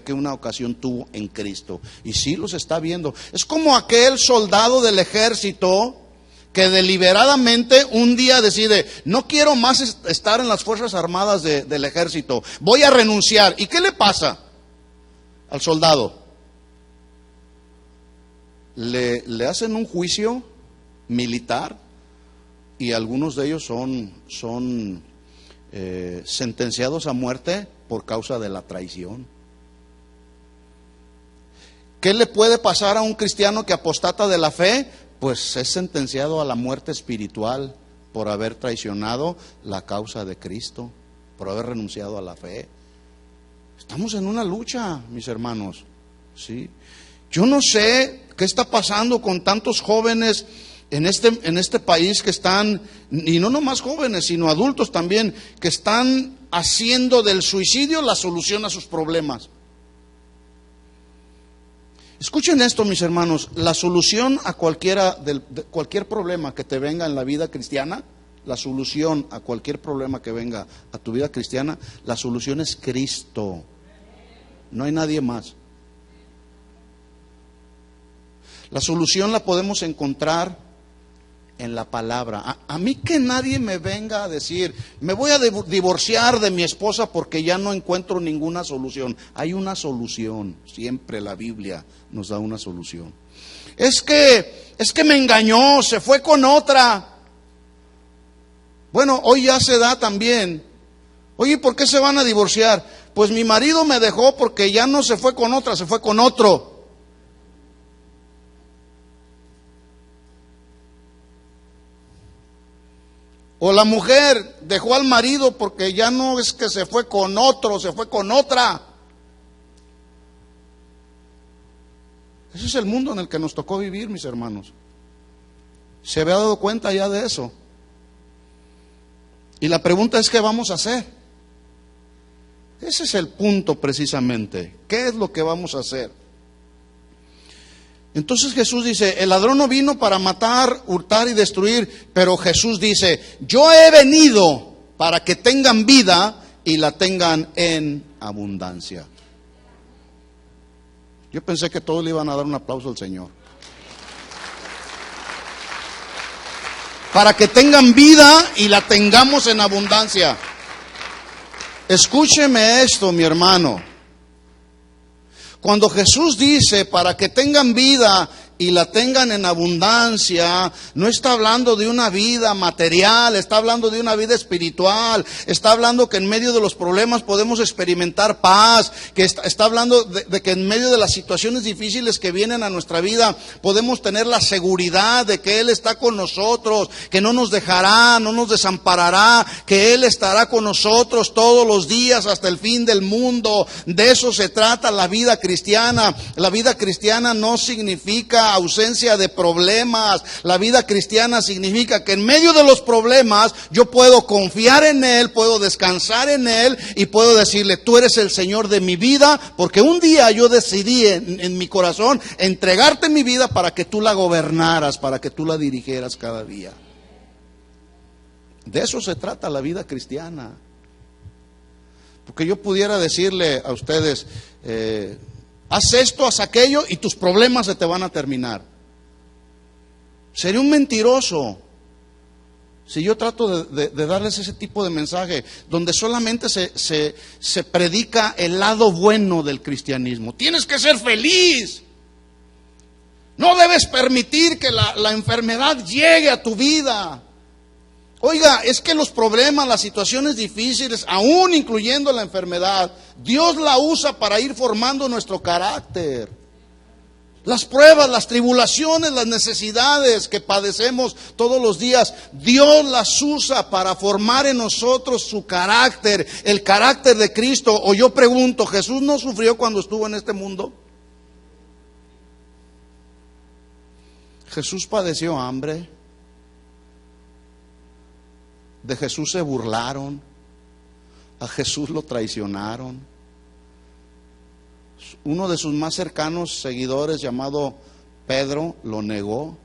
que una ocasión tuvo en Cristo. Y sí los está viendo. Es como aquel soldado del ejército que deliberadamente un día decide: no quiero más estar en las Fuerzas Armadas del ejército, voy a renunciar. ¿Y qué le pasa al soldado? Le hacen un juicio militar, y algunos de ellos son sentenciados a muerte por causa de la traición. ¿Qué le puede pasar a un cristiano que apostata de la fe? Pues es sentenciado a la muerte espiritual por haber traicionado la causa de Cristo, por haber renunciado a la fe. Estamos en una lucha, mis hermanos, ¿sí? Yo no sé qué está pasando con tantos jóvenes en este país que están, y no nomás jóvenes, sino adultos también, que están haciendo del suicidio la solución a sus problemas. Escuchen esto, mis hermanos, la solución a cualquier problema que te venga en la vida cristiana, la solución a cualquier problema que venga a tu vida cristiana, la solución es Cristo. No hay nadie más. La solución la podemos encontrar en la palabra. A mí que nadie me venga a decir, me voy a divorciar de mi esposa porque ya no encuentro ninguna solución. Hay una solución, siempre la Biblia nos da una solución. Es que me engañó, se fue con otra. Bueno, hoy ya se da también. Oye, ¿por qué se van a divorciar? Pues mi marido me dejó porque ya no se fue con otra, se fue con otro. O la mujer dejó al marido porque ya no es que se fue con otro, se fue con otra. Ese es el mundo en el que nos tocó vivir, mis hermanos. ¿Se había dado cuenta ya de eso? Y la pregunta es, ¿qué vamos a hacer? Ese es el punto precisamente. ¿Qué es lo que vamos a hacer? Entonces Jesús dice, el ladrón no vino para matar, hurtar y destruir, pero Jesús dice, yo he venido para que tengan vida y la tengan en abundancia. Yo pensé que todos le iban a dar un aplauso al Señor. Para que tengan vida y la tengamos en abundancia. Escúcheme esto, mi hermano. Cuando Jesús dice para que tengan vida y la tengan en abundancia, no está hablando de una vida material, está hablando de una vida espiritual, está hablando que en medio de los problemas podemos experimentar paz, que está hablando de que en medio de las situaciones difíciles que vienen a nuestra vida podemos tener la seguridad de que Él está con nosotros, que no nos dejará, no nos desamparará, que Él estará con nosotros todos los días hasta el fin del mundo. De eso se trata la vida cristiana. La vida cristiana no significa ausencia de problemas. La vida cristiana significa que en medio de los problemas yo puedo confiar en Él, puedo descansar en Él y puedo decirle, tú eres el Señor de mi vida, porque un día yo decidí en mi corazón entregarte mi vida para que tú la gobernaras, para que tú la dirigieras cada día. De eso se trata la vida cristiana. Porque yo pudiera decirle a ustedes, haz esto, haz aquello y tus problemas se te van a terminar. Sería un mentiroso si yo trato de darles ese tipo de mensaje donde solamente se predica el lado bueno del cristianismo. Tienes que ser feliz. No debes permitir que la enfermedad llegue a tu vida. Oiga, es que los problemas, las situaciones difíciles, aún incluyendo la enfermedad, Dios la usa para ir formando nuestro carácter. Las pruebas, las tribulaciones, las necesidades que padecemos todos los días, Dios las usa para formar en nosotros su carácter, el carácter de Cristo. O yo pregunto, ¿Jesús no sufrió cuando estuvo en este mundo? Jesús padeció hambre. De Jesús se burlaron, a Jesús lo traicionaron. Uno de sus más cercanos seguidores, llamado Pedro, lo negó.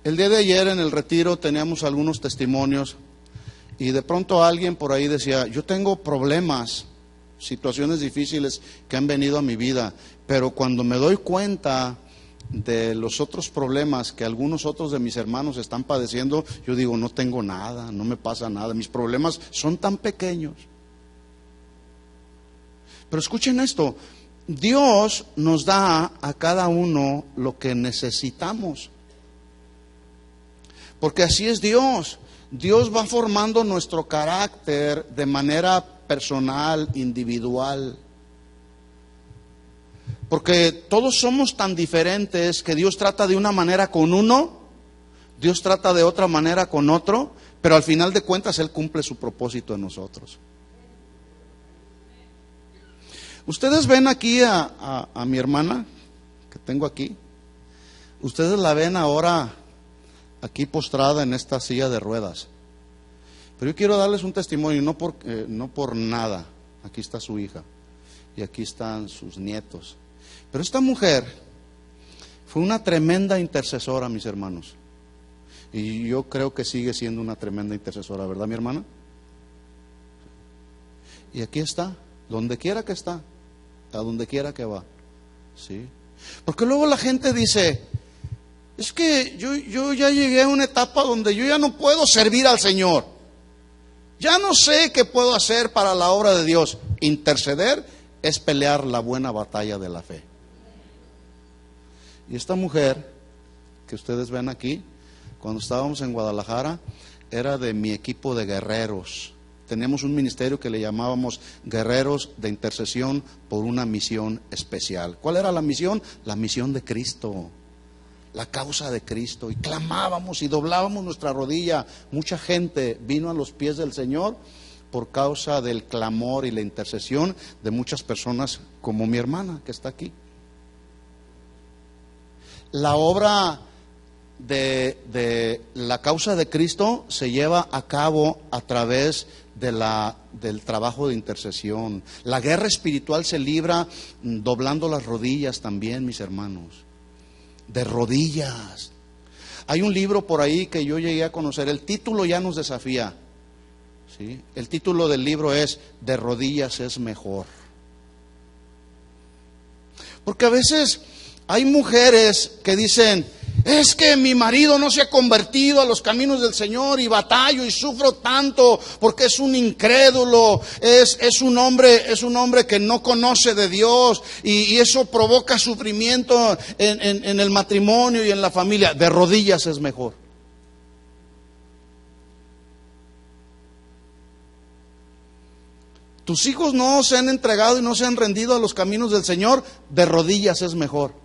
El día de ayer en el retiro teníamos algunos testimonios y de pronto alguien por ahí decía, yo tengo problemas, situaciones difíciles que han venido a mi vida, pero cuando me doy cuenta de los otros problemas que algunos otros de mis hermanos están padeciendo, yo digo, no tengo nada, no me pasa nada, mis problemas son tan pequeños. Pero escuchen esto, Dios nos da a cada uno lo que necesitamos, porque así es Dios. Dios va formando nuestro carácter de manera personal, individual. Porque todos somos tan diferentes que Dios trata de una manera con uno, Dios trata de otra manera con otro, pero al final de cuentas Él cumple su propósito en nosotros. Ustedes ven aquí a mi hermana que tengo aquí. Ustedes la ven ahora aquí postrada en esta silla de ruedas. Pero yo quiero darles un testimonio, no por nada. Aquí está su hija y aquí están sus nietos. Pero esta mujer fue una tremenda intercesora, mis hermanos. Y yo creo que sigue siendo una tremenda intercesora, ¿verdad, mi hermana? Y aquí está, donde quiera que está, a donde quiera que va. ¿Sí? Porque luego la gente dice, es que yo ya llegué a una etapa donde yo ya no puedo servir al Señor. Ya no sé qué puedo hacer para la obra de Dios. Interceder es pelear la buena batalla de la fe. Y esta mujer que ustedes ven aquí, cuando estábamos en Guadalajara, era de mi equipo de guerreros. Teníamos un ministerio que le llamábamos Guerreros de Intercesión por una misión especial. ¿Cuál era la misión? La misión de Cristo, la causa de Cristo. Y clamábamos y doblábamos nuestra rodilla. Mucha gente vino a los pies del Señor por causa del clamor y la intercesión de muchas personas como mi hermana que está aquí. La obra de la causa de Cristo se lleva a cabo a través del trabajo de intercesión. La guerra espiritual se libra doblando las rodillas también, mis hermanos. De rodillas. Hay un libro por ahí que yo llegué a conocer. El título ya nos desafía. ¿Sí? El título del libro es De rodillas es mejor. Porque a veces hay mujeres que dicen, es que mi marido no se ha convertido a los caminos del Señor y batallo y sufro tanto porque es un incrédulo, es un hombre que no conoce de Dios y eso provoca sufrimiento en el matrimonio y en la familia. De rodillas es mejor. Tus hijos no se han entregado y no se han rendido a los caminos del Señor, de rodillas es mejor.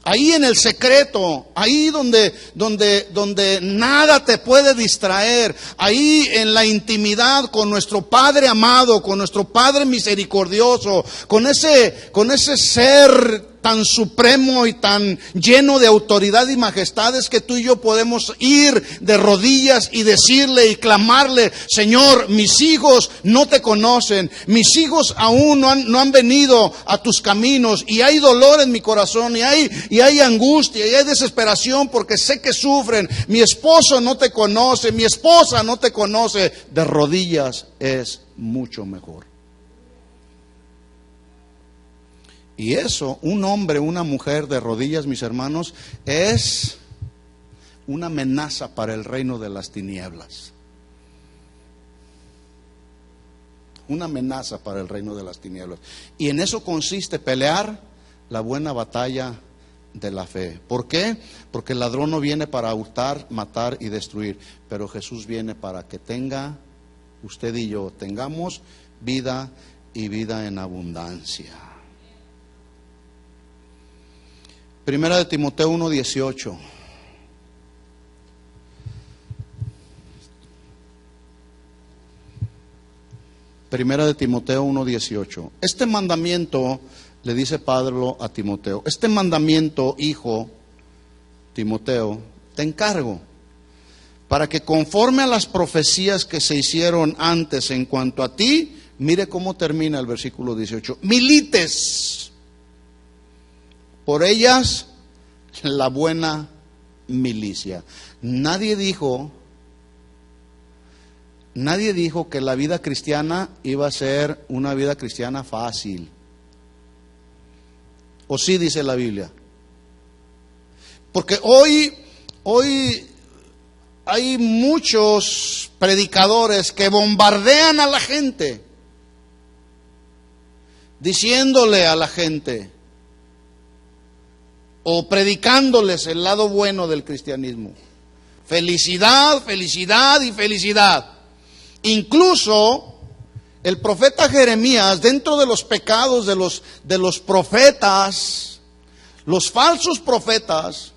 Ahí en el secreto, ahí donde nada te puede distraer, ahí en la intimidad con nuestro Padre amado, con nuestro Padre misericordioso, con ese ser tan supremo y tan lleno de autoridad y majestades que tú y yo podemos ir de rodillas y decirle y clamarle, Señor, mis hijos no te conocen, mis hijos aún no han venido a tus caminos y hay dolor en mi corazón y hay angustia y hay desesperación porque sé que sufren, mi esposo no te conoce, mi esposa no te conoce. De rodillas es mucho mejor. Y eso, un hombre, una mujer de rodillas, mis hermanos, es una amenaza para el reino de las tinieblas. Una amenaza para el reino de las tinieblas. Y en eso consiste pelear la buena batalla de la fe. ¿Por qué? Porque el ladrón no viene para hurtar, matar y destruir, pero Jesús viene para que usted y yo tengamos vida y vida en abundancia. Primera de Timoteo 1:18. Primera de Timoteo 1:18. Este mandamiento, le dice Pablo a Timoteo, este mandamiento, hijo Timoteo, te encargo, para que conforme a las profecías que se hicieron antes en cuanto a ti, mire cómo termina el versículo 18, milites por ellas la buena milicia. Nadie dijo que la vida cristiana iba a ser una vida cristiana fácil. ¿O sí dice la Biblia? Porque hoy hay muchos predicadores que bombardean a la gente, diciéndole a la gente, o predicándoles el lado bueno del cristianismo. Felicidad, felicidad y felicidad. Incluso el profeta Jeremías, dentro de los pecados de los profetas, los falsos profetas,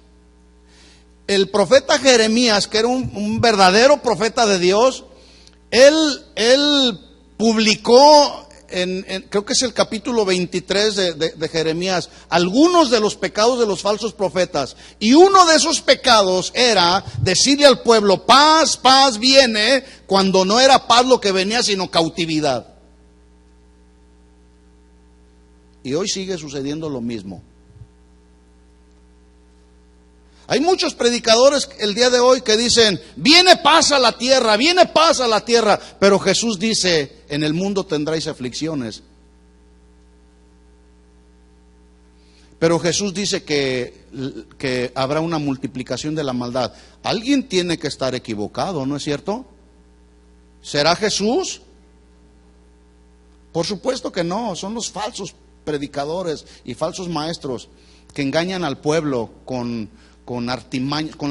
el profeta Jeremías, que era un verdadero profeta de Dios, él publicó creo que es el capítulo 23 de Jeremías, algunos de los pecados de los falsos profetas. Y uno de esos pecados era decirle al pueblo: paz, paz viene, cuando no era paz lo que venía, sino cautividad. Y hoy sigue sucediendo lo mismo. Hay muchos predicadores el día de hoy que dicen: viene paz a la tierra, viene paz a la tierra. Pero Jesús dice: en el mundo tendréis aflicciones. Pero Jesús dice que habrá una multiplicación de la maldad. Alguien tiene que estar equivocado, ¿no es cierto? ¿Será Jesús? Por supuesto que no, son los falsos predicadores y falsos maestros que engañan al pueblo con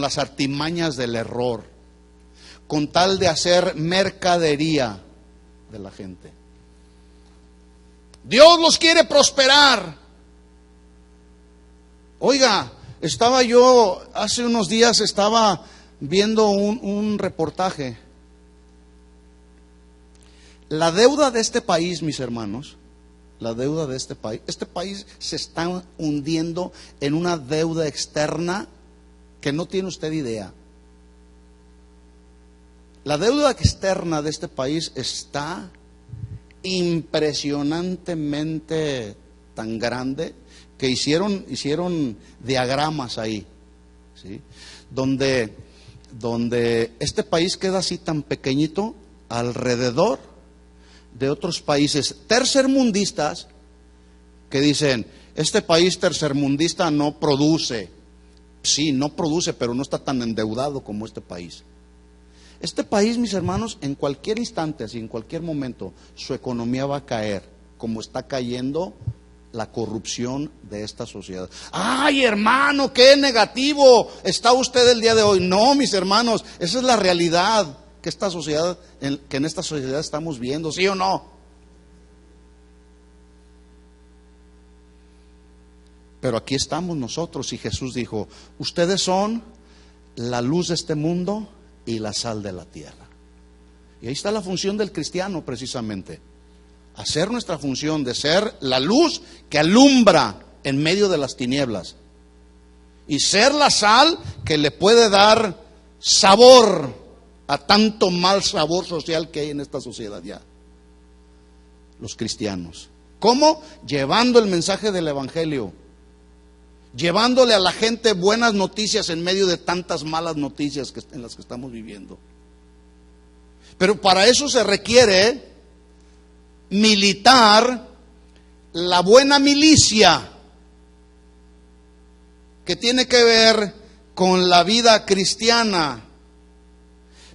las artimañas del error, con tal de hacer mercadería de la gente. Dios los quiere prosperar. Oiga, hace unos días estaba viendo un reportaje. La deuda de este país, mis hermanos, la deuda de este país se está hundiendo en una deuda externa que no tiene usted idea. La deuda externa de este país está impresionantemente tan grande que hicieron diagramas ahí, ¿sí? Donde este país queda así tan pequeñito alrededor de otros países tercermundistas que dicen: este país tercermundista no produce. Sí, no produce, pero no está tan endeudado como este país. Este país, mis hermanos, en cualquier instante, así en cualquier momento, su economía va a caer, como está cayendo la corrupción de esta sociedad. ¡Ay, hermano, qué negativo está usted el día de hoy! No, mis hermanos, esa es la realidad que en esta sociedad estamos viendo, ¿sí o no? Pero aquí estamos nosotros, y Jesús dijo: ustedes son la luz de este mundo y la sal de la tierra. Y ahí está la función del cristiano, precisamente: hacer nuestra función de ser la luz que alumbra en medio de las tinieblas, y ser la sal que le puede dar sabor a tanto mal sabor social que hay en esta sociedad ya. Los cristianos. ¿Cómo? Llevando el mensaje del evangelio, llevándole a la gente buenas noticias en medio de tantas malas noticias en las que estamos viviendo. Pero para eso se requiere militar la buena milicia, que tiene que ver con la vida cristiana.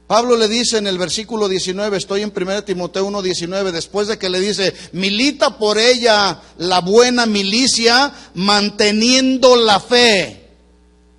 Pablo le dice en el versículo 19, estoy en 1 Timoteo 1:19, después de que le dice: milita por ella la buena milicia, manteniendo la fe.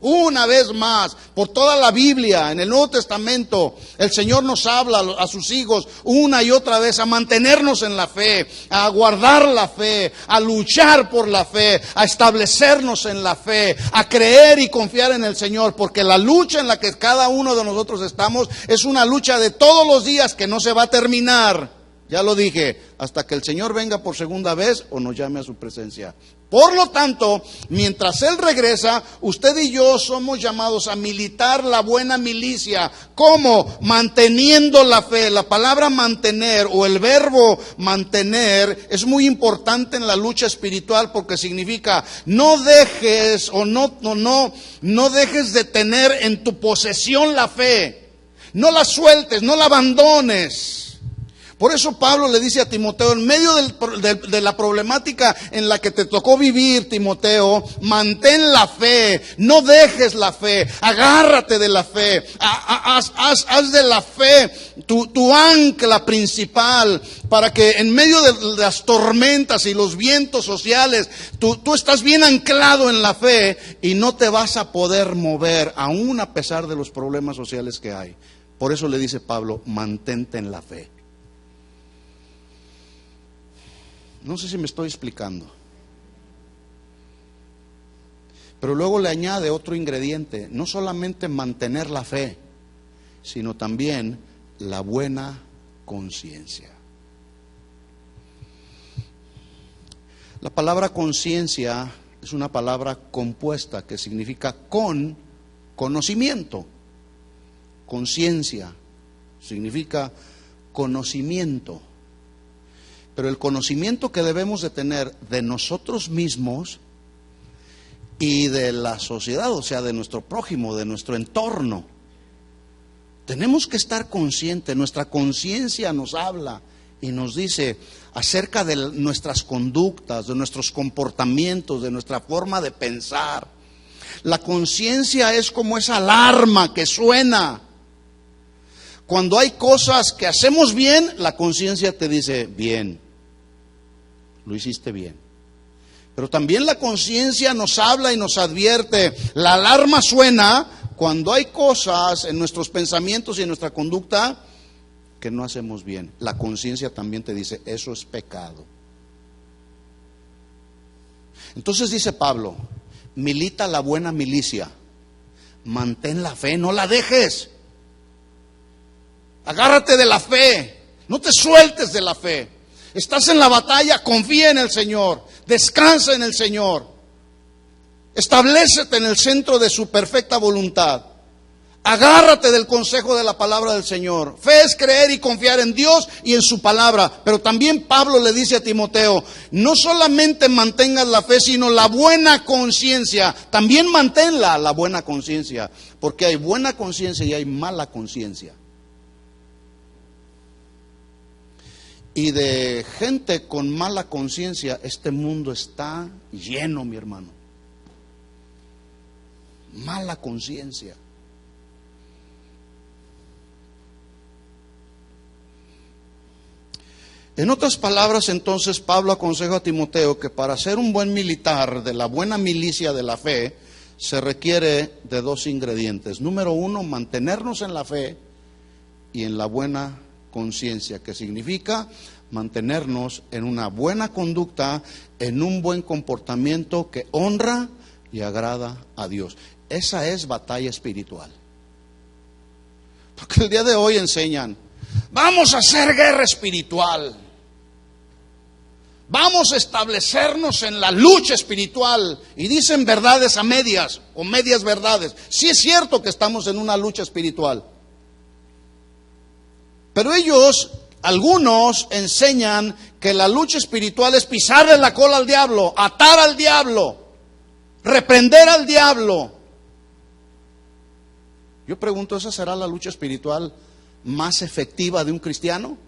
Una vez más, por toda la Biblia, en el Nuevo Testamento, el Señor nos habla a sus hijos una y otra vez a mantenernos en la fe, a guardar la fe, a luchar por la fe, a establecernos en la fe, a creer y confiar en el Señor, porque la lucha en la que cada uno de nosotros estamos es una lucha de todos los días que no se va a terminar. Ya lo dije, hasta que el Señor venga por segunda vez o nos llame a su presencia. Por lo tanto, mientras Él regresa, usted y yo somos llamados a militar la buena milicia. ¿Cómo? Manteniendo la fe. La palabra mantener o el verbo mantener es muy importante en la lucha espiritual, porque significa no dejes no dejes de tener en tu posesión la fe. No la sueltes, no la abandones. Por eso Pablo le dice a Timoteo, en medio de la problemática en la que te tocó vivir, Timoteo, mantén la fe, no dejes la fe, agárrate de la fe, haz de la fe tu ancla principal, para que en medio de las tormentas y los vientos sociales, tú estás bien anclado en la fe y no te vas a poder mover, aún a pesar de los problemas sociales que hay. Por eso le dice Pablo, mantente en la fe. No sé si me estoy explicando. Pero luego le añade otro ingrediente, no solamente mantener la fe, sino también la buena conciencia. La palabra conciencia es una palabra compuesta que significa con conocimiento. Conciencia significa conocimiento. Pero el conocimiento que debemos de tener de nosotros mismos y de la sociedad, o sea, de nuestro prójimo, de nuestro entorno. Tenemos que estar conscientes. Nuestra conciencia nos habla y nos dice acerca de nuestras conductas, de nuestros comportamientos, de nuestra forma de pensar. La conciencia es como esa alarma que suena. Cuando hay cosas que hacemos bien, la conciencia te dice, bien, lo hiciste bien. Pero también la conciencia nos habla y nos advierte. La alarma suena cuando hay cosas en nuestros pensamientos y en nuestra conducta que no hacemos bien. La conciencia también te dice, eso es pecado. Entonces dice Pablo, milita la buena milicia, mantén la fe, no la dejes. Agárrate de la fe, no te sueltes de la fe. Estás en la batalla, confía en el Señor, descansa en el Señor, establécete en el centro de su perfecta voluntad. Agárrate del consejo de la palabra del Señor. Fe es creer y confiar en Dios y en su palabra. Pero también Pablo le dice a Timoteo, no solamente mantengas la fe, sino la buena conciencia. También manténla, la buena conciencia, porque hay buena conciencia y hay mala conciencia. Y de gente con mala conciencia, este mundo está lleno, mi hermano. Mala conciencia. En otras palabras, entonces, Pablo aconseja a Timoteo que para ser un buen militar de la buena milicia de la fe, se requiere de dos ingredientes. Número uno, mantenernos en la fe y en la buena conciencia, que significa mantenernos en una buena conducta, en un buen comportamiento que honra y agrada a Dios. Esa es batalla espiritual. Porque el día de hoy enseñan, vamos a hacer guerra espiritual. Vamos a establecernos en la lucha espiritual. Y dicen verdades a medias o medias verdades. Sí es cierto que estamos en una lucha espiritual. Pero ellos, algunos, enseñan que la lucha espiritual es pisarle la cola al diablo, atar al diablo, reprender al diablo. Yo pregunto, ¿esa será la lucha espiritual más efectiva de un cristiano?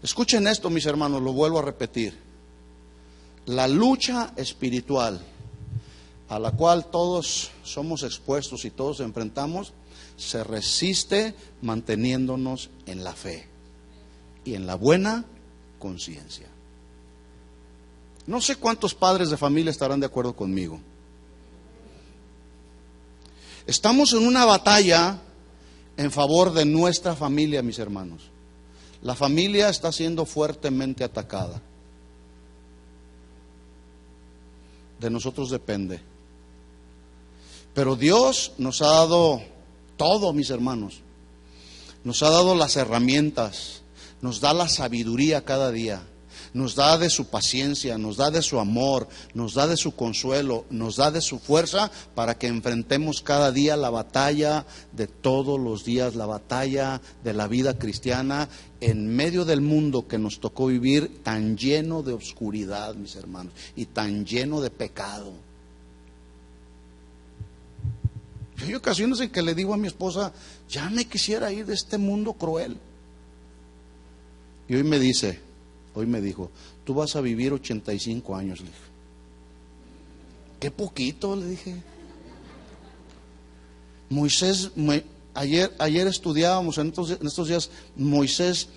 Escuchen esto, mis hermanos, lo vuelvo a repetir. La lucha espiritual a la cual todos somos expuestos y todos enfrentamos, se resiste manteniéndonos en la fe y en la buena conciencia. No sé cuántos padres de familia estarán de acuerdo conmigo. Estamos en una batalla en favor de nuestra familia, mis hermanos. La familia está siendo fuertemente atacada. De nosotros depende. Pero Dios nos ha dado todo, mis hermanos. Nos ha dado las herramientas, nos da la sabiduría cada día, nos da de su paciencia, nos da de su amor, nos da de su consuelo, nos da de su fuerza para que enfrentemos cada día la batalla de todos los días, la batalla de la vida cristiana en medio del mundo que nos tocó vivir tan lleno de oscuridad, mis hermanos, y tan lleno de pecado. Hay ocasiones en que le digo a mi esposa, ya me quisiera ir de este mundo cruel. Y hoy me dijo, tú vas a vivir 85 años. Le dije, qué poquito, le dije. Moisés, ayer estudiábamos en estos días, Moisés,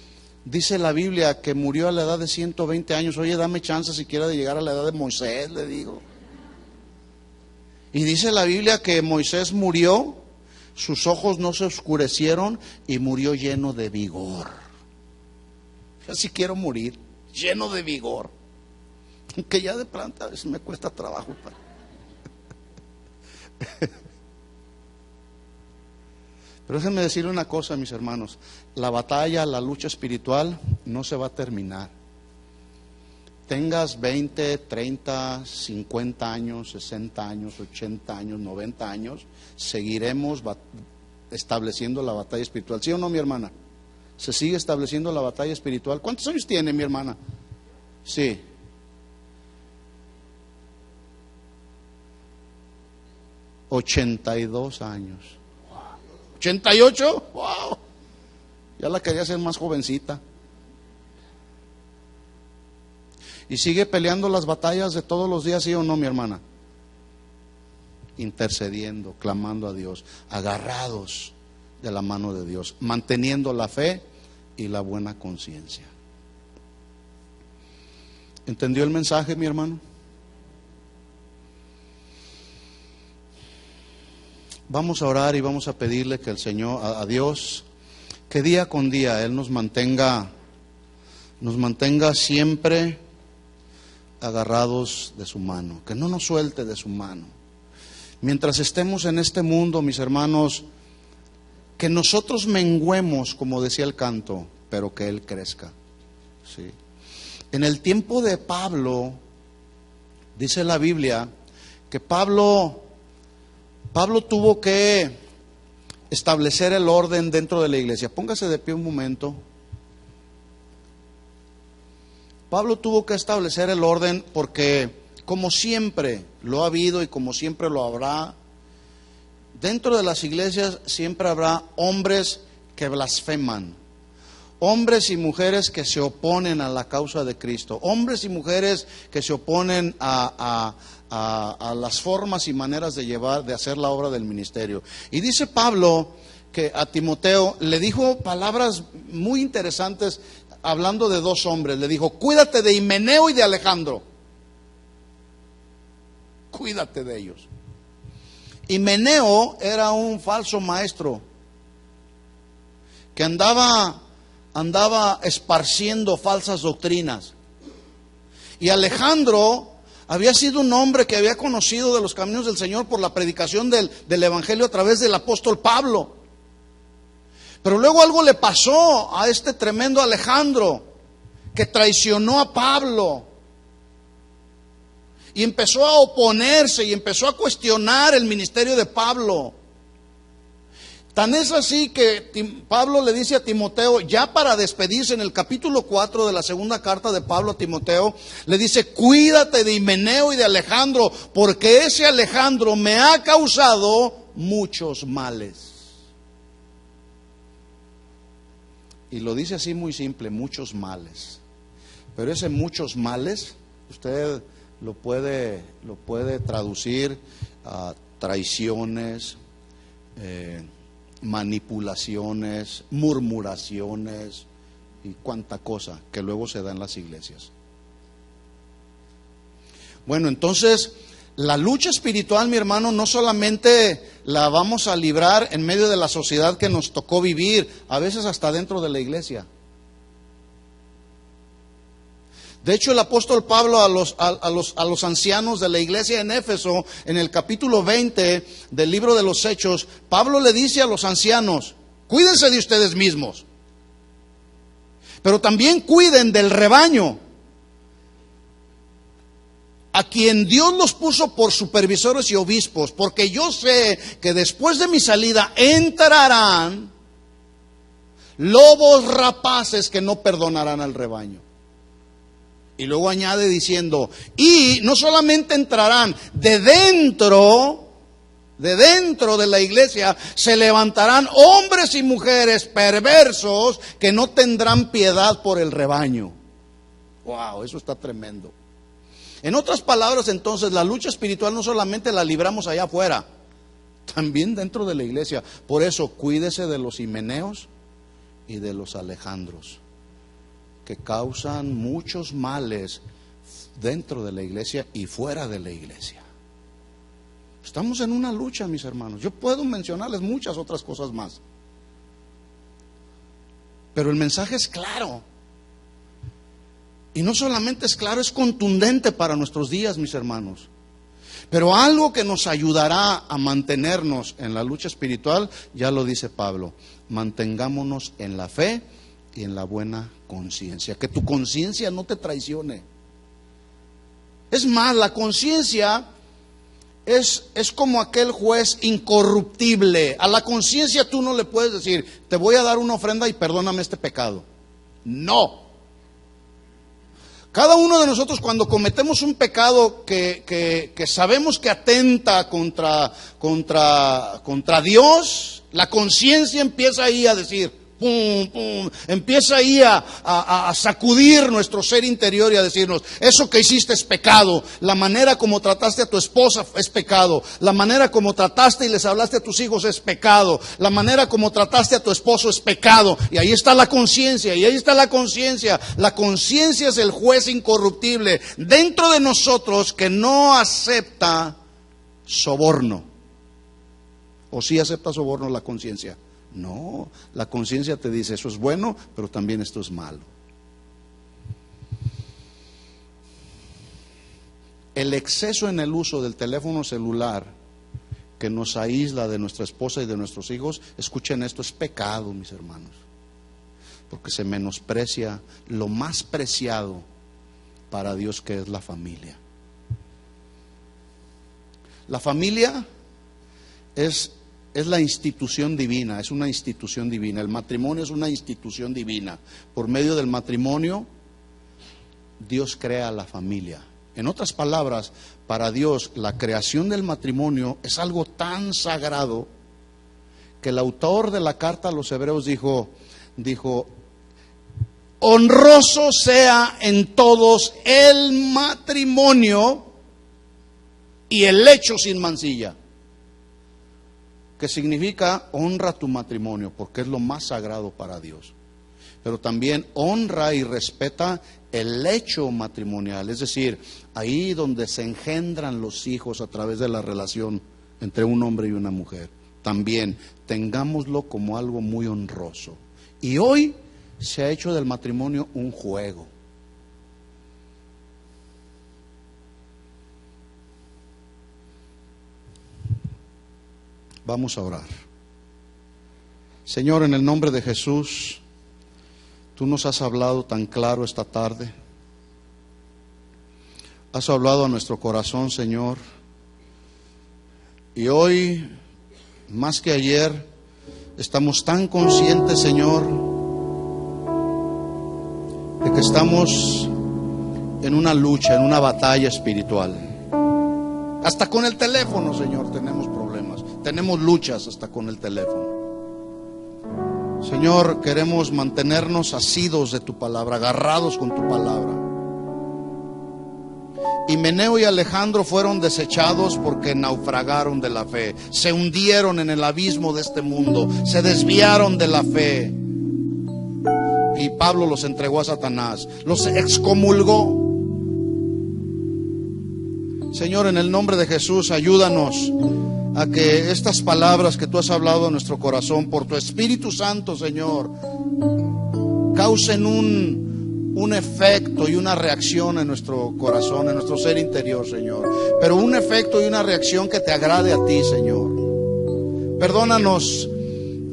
dice la Biblia que murió a la edad de 120 años. Oye, dame chance siquiera de llegar a la edad de Moisés, le digo. Y dice la Biblia que Moisés murió, sus ojos no se oscurecieron y murió lleno de vigor. Yo sí quiero morir, lleno de vigor. Que ya de planta a veces me cuesta trabajo. Pero déjenme decirle una cosa, mis hermanos. La batalla, la lucha espiritual no se va a terminar. Tengas 20, 30, 50 años, 60 años, 80 años, 90 años, seguiremos estableciendo la batalla espiritual. ¿Sí o no, mi hermana? ¿Se sigue estableciendo la batalla espiritual? ¿Cuántos años tiene, mi hermana? Sí. 82 años. 88, wow. Ya la quería hacer más jovencita. Y sigue peleando las batallas de todos los días, ¿sí o no, mi hermana? Intercediendo, clamando a Dios, agarrados de la mano de Dios, manteniendo la fe y la buena conciencia. ¿Entendió el mensaje, mi hermano? Vamos a orar y vamos a pedirle que el Señor, a Dios, que día con día Él nos mantenga siempre agarrados de su mano, que no nos suelte de su mano. Mientras estemos en este mundo, mis hermanos, que nosotros menguemos, como decía el canto, pero que Él crezca. ¿Sí? En el tiempo de Pablo, dice la Biblia, que Pablo tuvo que establecer el orden dentro de la iglesia. Póngase de pie un momento. Pablo tuvo que establecer el orden porque, como siempre lo ha habido y como siempre lo habrá, dentro de las iglesias siempre habrá hombres que blasfeman, hombres y mujeres que se oponen a la causa de Cristo, hombres y mujeres que se oponen a las formas y maneras de hacer la obra del ministerio. Y dice Pablo que a Timoteo le dijo palabras muy interesantes, hablando de dos hombres. Le dijo: cuídate de Himeneo y de Alejandro. Cuídate de ellos. Himeneo era un falso maestro que andaba esparciendo falsas doctrinas. Y Alejandro había sido un hombre que había conocido de los caminos del Señor por la predicación del Evangelio a través del apóstol Pablo. Pero luego algo le pasó a este tremendo Alejandro, que traicionó a Pablo y empezó a oponerse y empezó a cuestionar el ministerio de Pablo. Tan es así que Pablo le dice a Timoteo, ya para despedirse, en el capítulo 4 de la segunda carta de Pablo a Timoteo, le dice: cuídate de Himeneo y de Alejandro, porque ese Alejandro me ha causado muchos males. Y lo dice así muy simple: muchos males. Pero ese muchos males, usted lo puede traducir a traiciones, manipulaciones, murmuraciones y cuánta cosa que luego se da en las iglesias. Bueno, entonces la lucha espiritual, mi hermano, no solamente la vamos a librar en medio de la sociedad que nos tocó vivir, a veces hasta dentro de la iglesia. De hecho, el apóstol Pablo a los ancianos de la iglesia en Éfeso, en el capítulo 20 del libro de los Hechos, Pablo le dice a los ancianos: cuídense de ustedes mismos, pero también cuiden del rebaño, a quien Dios los puso por supervisores y obispos, porque yo sé que después de mi salida entrarán lobos rapaces que no perdonarán al rebaño. Y luego añade diciendo: y no solamente entrarán, de dentro de la iglesia se levantarán hombres y mujeres perversos que no tendrán piedad por el rebaño. Wow, eso está tremendo. En otras palabras, entonces, la lucha espiritual no solamente la libramos allá afuera, también dentro de la iglesia. Por eso, cuídese de los Himeneos y de los Alejandros, que causan muchos males dentro de la iglesia y fuera de la iglesia. Estamos en una lucha, mis hermanos. Yo puedo mencionarles muchas otras cosas más, pero el mensaje es claro. Y no solamente es claro, es contundente para nuestros días, mis hermanos. Pero algo que nos ayudará a mantenernos en la lucha espiritual, ya lo dice Pablo: mantengámonos en la fe y en la buena conciencia. Que tu conciencia no te traicione. Es más, la conciencia es como aquel juez incorruptible. A la conciencia tú no le puedes decir: te voy a dar una ofrenda y perdóname este pecado. No. Cada uno de nosotros, cuando cometemos un pecado que sabemos que atenta contra Dios, la conciencia empieza ahí a decir, pum, pum, empieza ahí a sacudir nuestro ser interior y a decirnos: eso que hiciste es pecado, la manera como trataste a tu esposa es pecado, la manera como trataste y les hablaste a tus hijos es pecado, la manera como trataste a tu esposo es pecado. Y ahí está la conciencia, y ahí está la conciencia. La conciencia es el juez incorruptible dentro de nosotros que no acepta soborno. ¿O sí acepta soborno la conciencia? No, la conciencia te dice: eso es bueno, pero también esto es malo. El exceso en el uso del teléfono celular que nos aísla de nuestra esposa y de nuestros hijos, escuchen esto, es pecado, mis hermanos, porque se menosprecia lo más preciado para Dios, que es la familia. La familia es la institución divina, es una institución divina. El matrimonio es una institución divina. Por medio del matrimonio, Dios crea la familia. En otras palabras, para Dios, la creación del matrimonio es algo tan sagrado que el autor de la carta a los Hebreos dijo: honroso sea en todos el matrimonio y el lecho sin mancilla. Que significa: honra tu matrimonio, porque es lo más sagrado para Dios. Pero también honra y respeta el lecho matrimonial, es decir, ahí donde se engendran los hijos a través de la relación entre un hombre y una mujer. También tengámoslo como algo muy honroso. Y hoy se ha hecho del matrimonio un juego. Vamos a orar. Señor, en el nombre de Jesús, Tú nos has hablado tan claro esta tarde. Has hablado a nuestro corazón, Señor. Y hoy, más que ayer, estamos tan conscientes, Señor, de que estamos en una lucha, en una batalla espiritual. Hasta con el teléfono, Señor, tenemos problemas. Tenemos luchas hasta con el teléfono. Señor, queremos mantenernos asidos de tu palabra, agarrados con tu palabra. Himeneo y Alejandro fueron desechados porque naufragaron de la fe, se hundieron en el abismo de este mundo, se desviaron de la fe. Y Pablo los entregó a Satanás, los excomulgó. Señor, en el nombre de Jesús, ayúdanos a que estas palabras que tú has hablado a nuestro corazón por tu Espíritu Santo, Señor, causen un efecto y una reacción en nuestro corazón, en nuestro ser interior, Señor. Pero un efecto y una reacción que te agrade a ti, Señor. Perdónanos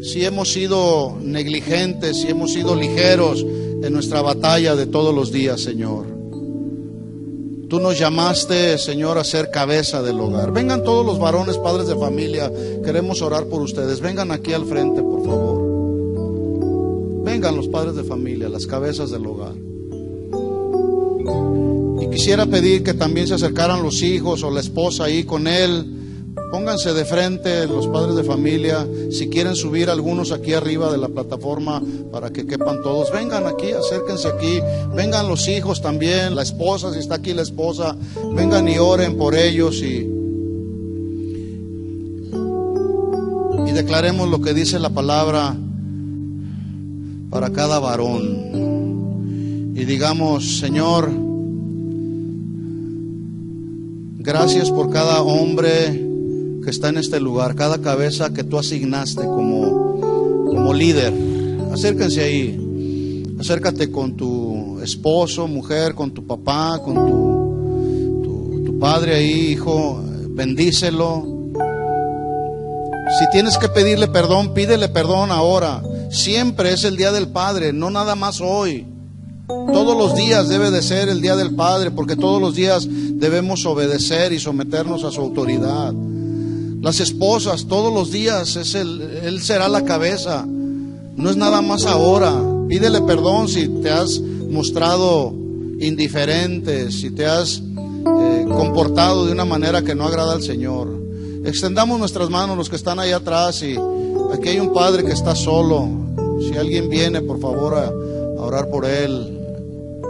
si hemos sido negligentes, si hemos sido ligeros en nuestra batalla de todos los días, Señor. Tú nos llamaste, Señor, a ser cabeza del hogar. Vengan todos los varones, padres de familia, queremos orar por ustedes. Vengan aquí al frente, por favor. Vengan los padres de familia, las cabezas del hogar. Y quisiera pedir que también se acercaran los hijos o la esposa ahí con él. Pónganse de frente los padres de familia. Si quieren subir algunos aquí arriba de la plataforma para que quepan todos, vengan aquí, acérquense aquí. Vengan los hijos también, la esposa, si está aquí la esposa, vengan y oren por ellos y declaremos lo que dice la palabra para cada varón. Y digamos: Señor, gracias por cada hombre que está en este lugar, cada cabeza que tú asignaste como líder. Acérquense ahí, Acércate con tu esposo, mujer, con tu papá, con tu padre ahí, hijo, bendícelo. Si tienes que pedirle perdón, pídele perdón ahora. Siempre es el Día del Padre, no nada más hoy. Todos los días debe de ser el Día del Padre, porque todos los días debemos obedecer y someternos a su autoridad. Las esposas, todos los días Él será la cabeza. No es nada más ahora. Pídele perdón si te has mostrado indiferente, si te has comportado de una manera que no agrada al Señor. Extendamos nuestras manos, los que están ahí atrás, y aquí hay un padre que está solo. Si alguien viene, por favor, a orar por él.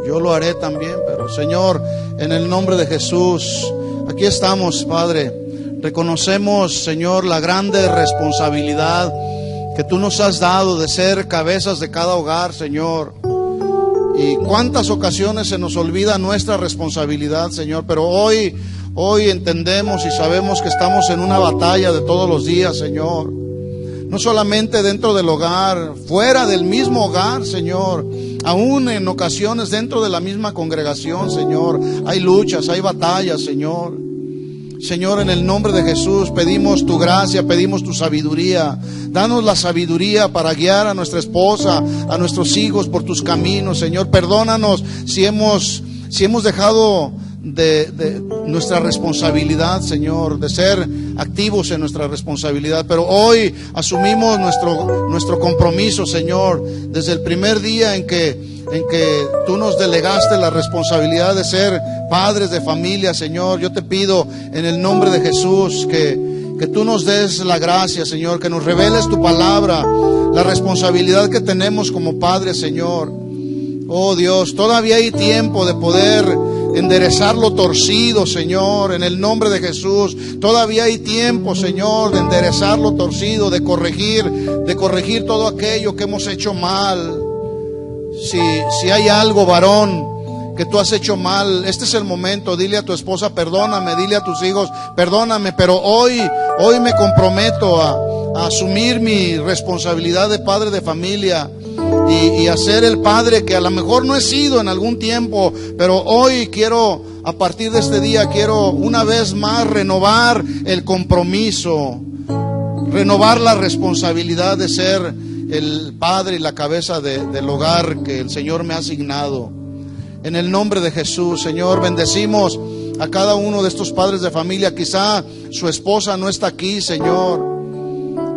Yo lo haré también, pero Señor, en el nombre de Jesús, aquí estamos, Padre. Reconocemos, Señor, la grande responsabilidad que Tú nos has dado de ser cabezas de cada hogar, Señor. Y cuántas ocasiones se nos olvida nuestra responsabilidad, Señor, pero hoy entendemos y sabemos que estamos en una batalla de todos los días, Señor. No solamente dentro del hogar, fuera del mismo hogar, Señor. Aún en ocasiones dentro de la misma congregación, Señor. Hay luchas, hay batallas, Señor. Señor, en el nombre de Jesús pedimos Tu gracia, pedimos Tu sabiduría. Danos la sabiduría para guiar a nuestra esposa, a nuestros hijos por Tus caminos, Señor. Perdónanos si hemos dejado de nuestra responsabilidad, Señor, de ser activos en nuestra responsabilidad, pero hoy asumimos nuestro compromiso, Señor, desde el primer día en que Tú nos delegaste la responsabilidad de ser padres de familia, Señor. Yo te pido en el nombre de Jesús que Tú nos des la gracia, Señor, que nos reveles Tu palabra, la responsabilidad que tenemos como padres, Señor. Oh Dios, todavía hay tiempo de poder enderezar lo torcido, Señor, en el nombre de Jesús. Todavía hay tiempo, Señor, de enderezar lo torcido, de corregir todo aquello que hemos hecho mal. Si hay algo, varón, que tú has hecho mal, este es el momento. Dile a tu esposa, perdóname. Dile a tus hijos, perdóname. Pero hoy me comprometo a asumir mi responsabilidad de padre de familia y a ser el padre que a lo mejor no he sido en algún tiempo, pero hoy quiero, a partir de este día, quiero una vez más renovar el compromiso, renovar la responsabilidad de ser el padre y la cabeza del hogar que el Señor me ha asignado. En el nombre de Jesús, Señor, bendecimos a cada uno de estos padres de familia. Quizá su esposa no está aquí, Señor,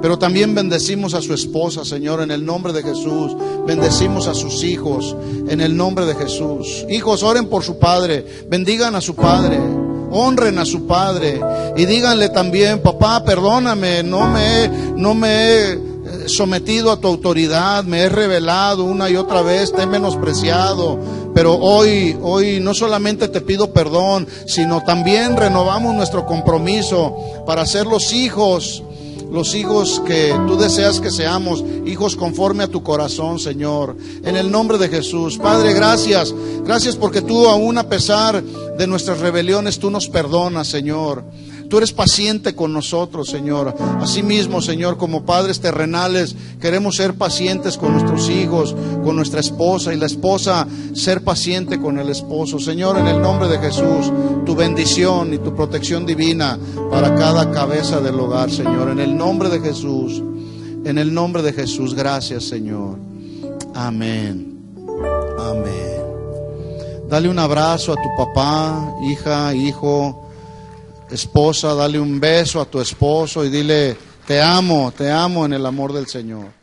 pero también bendecimos a su esposa, Señor, en el nombre de Jesús. Bendecimos a sus hijos, en el nombre de Jesús. Hijos, oren por su padre, bendigan a su padre, honren a su padre y díganle también, papá, perdóname, no me he sometido a Tu autoridad, me he rebelado una y otra vez, te he menospreciado, pero hoy no solamente te pido perdón, sino también renovamos nuestro compromiso para ser los hijos que Tú deseas que seamos, hijos conforme a Tu corazón, Señor, en el nombre de Jesús. Padre, gracias porque Tú, aún a pesar de nuestras rebeliones, Tú nos perdonas, Señor. Tú eres paciente con nosotros, Señor. Asimismo, Señor, como padres terrenales, queremos ser pacientes con nuestros hijos, con nuestra esposa, y la esposa ser paciente con el esposo. Señor, en el nombre de Jesús, Tu bendición y Tu protección divina para cada cabeza del hogar, Señor. En el nombre de Jesús, en el nombre de Jesús, gracias, Señor. Amén. Amén. Dale un abrazo a tu papá, hija, hijo, esposa, dale un beso a tu esposo y dile, te amo en el amor del Señor.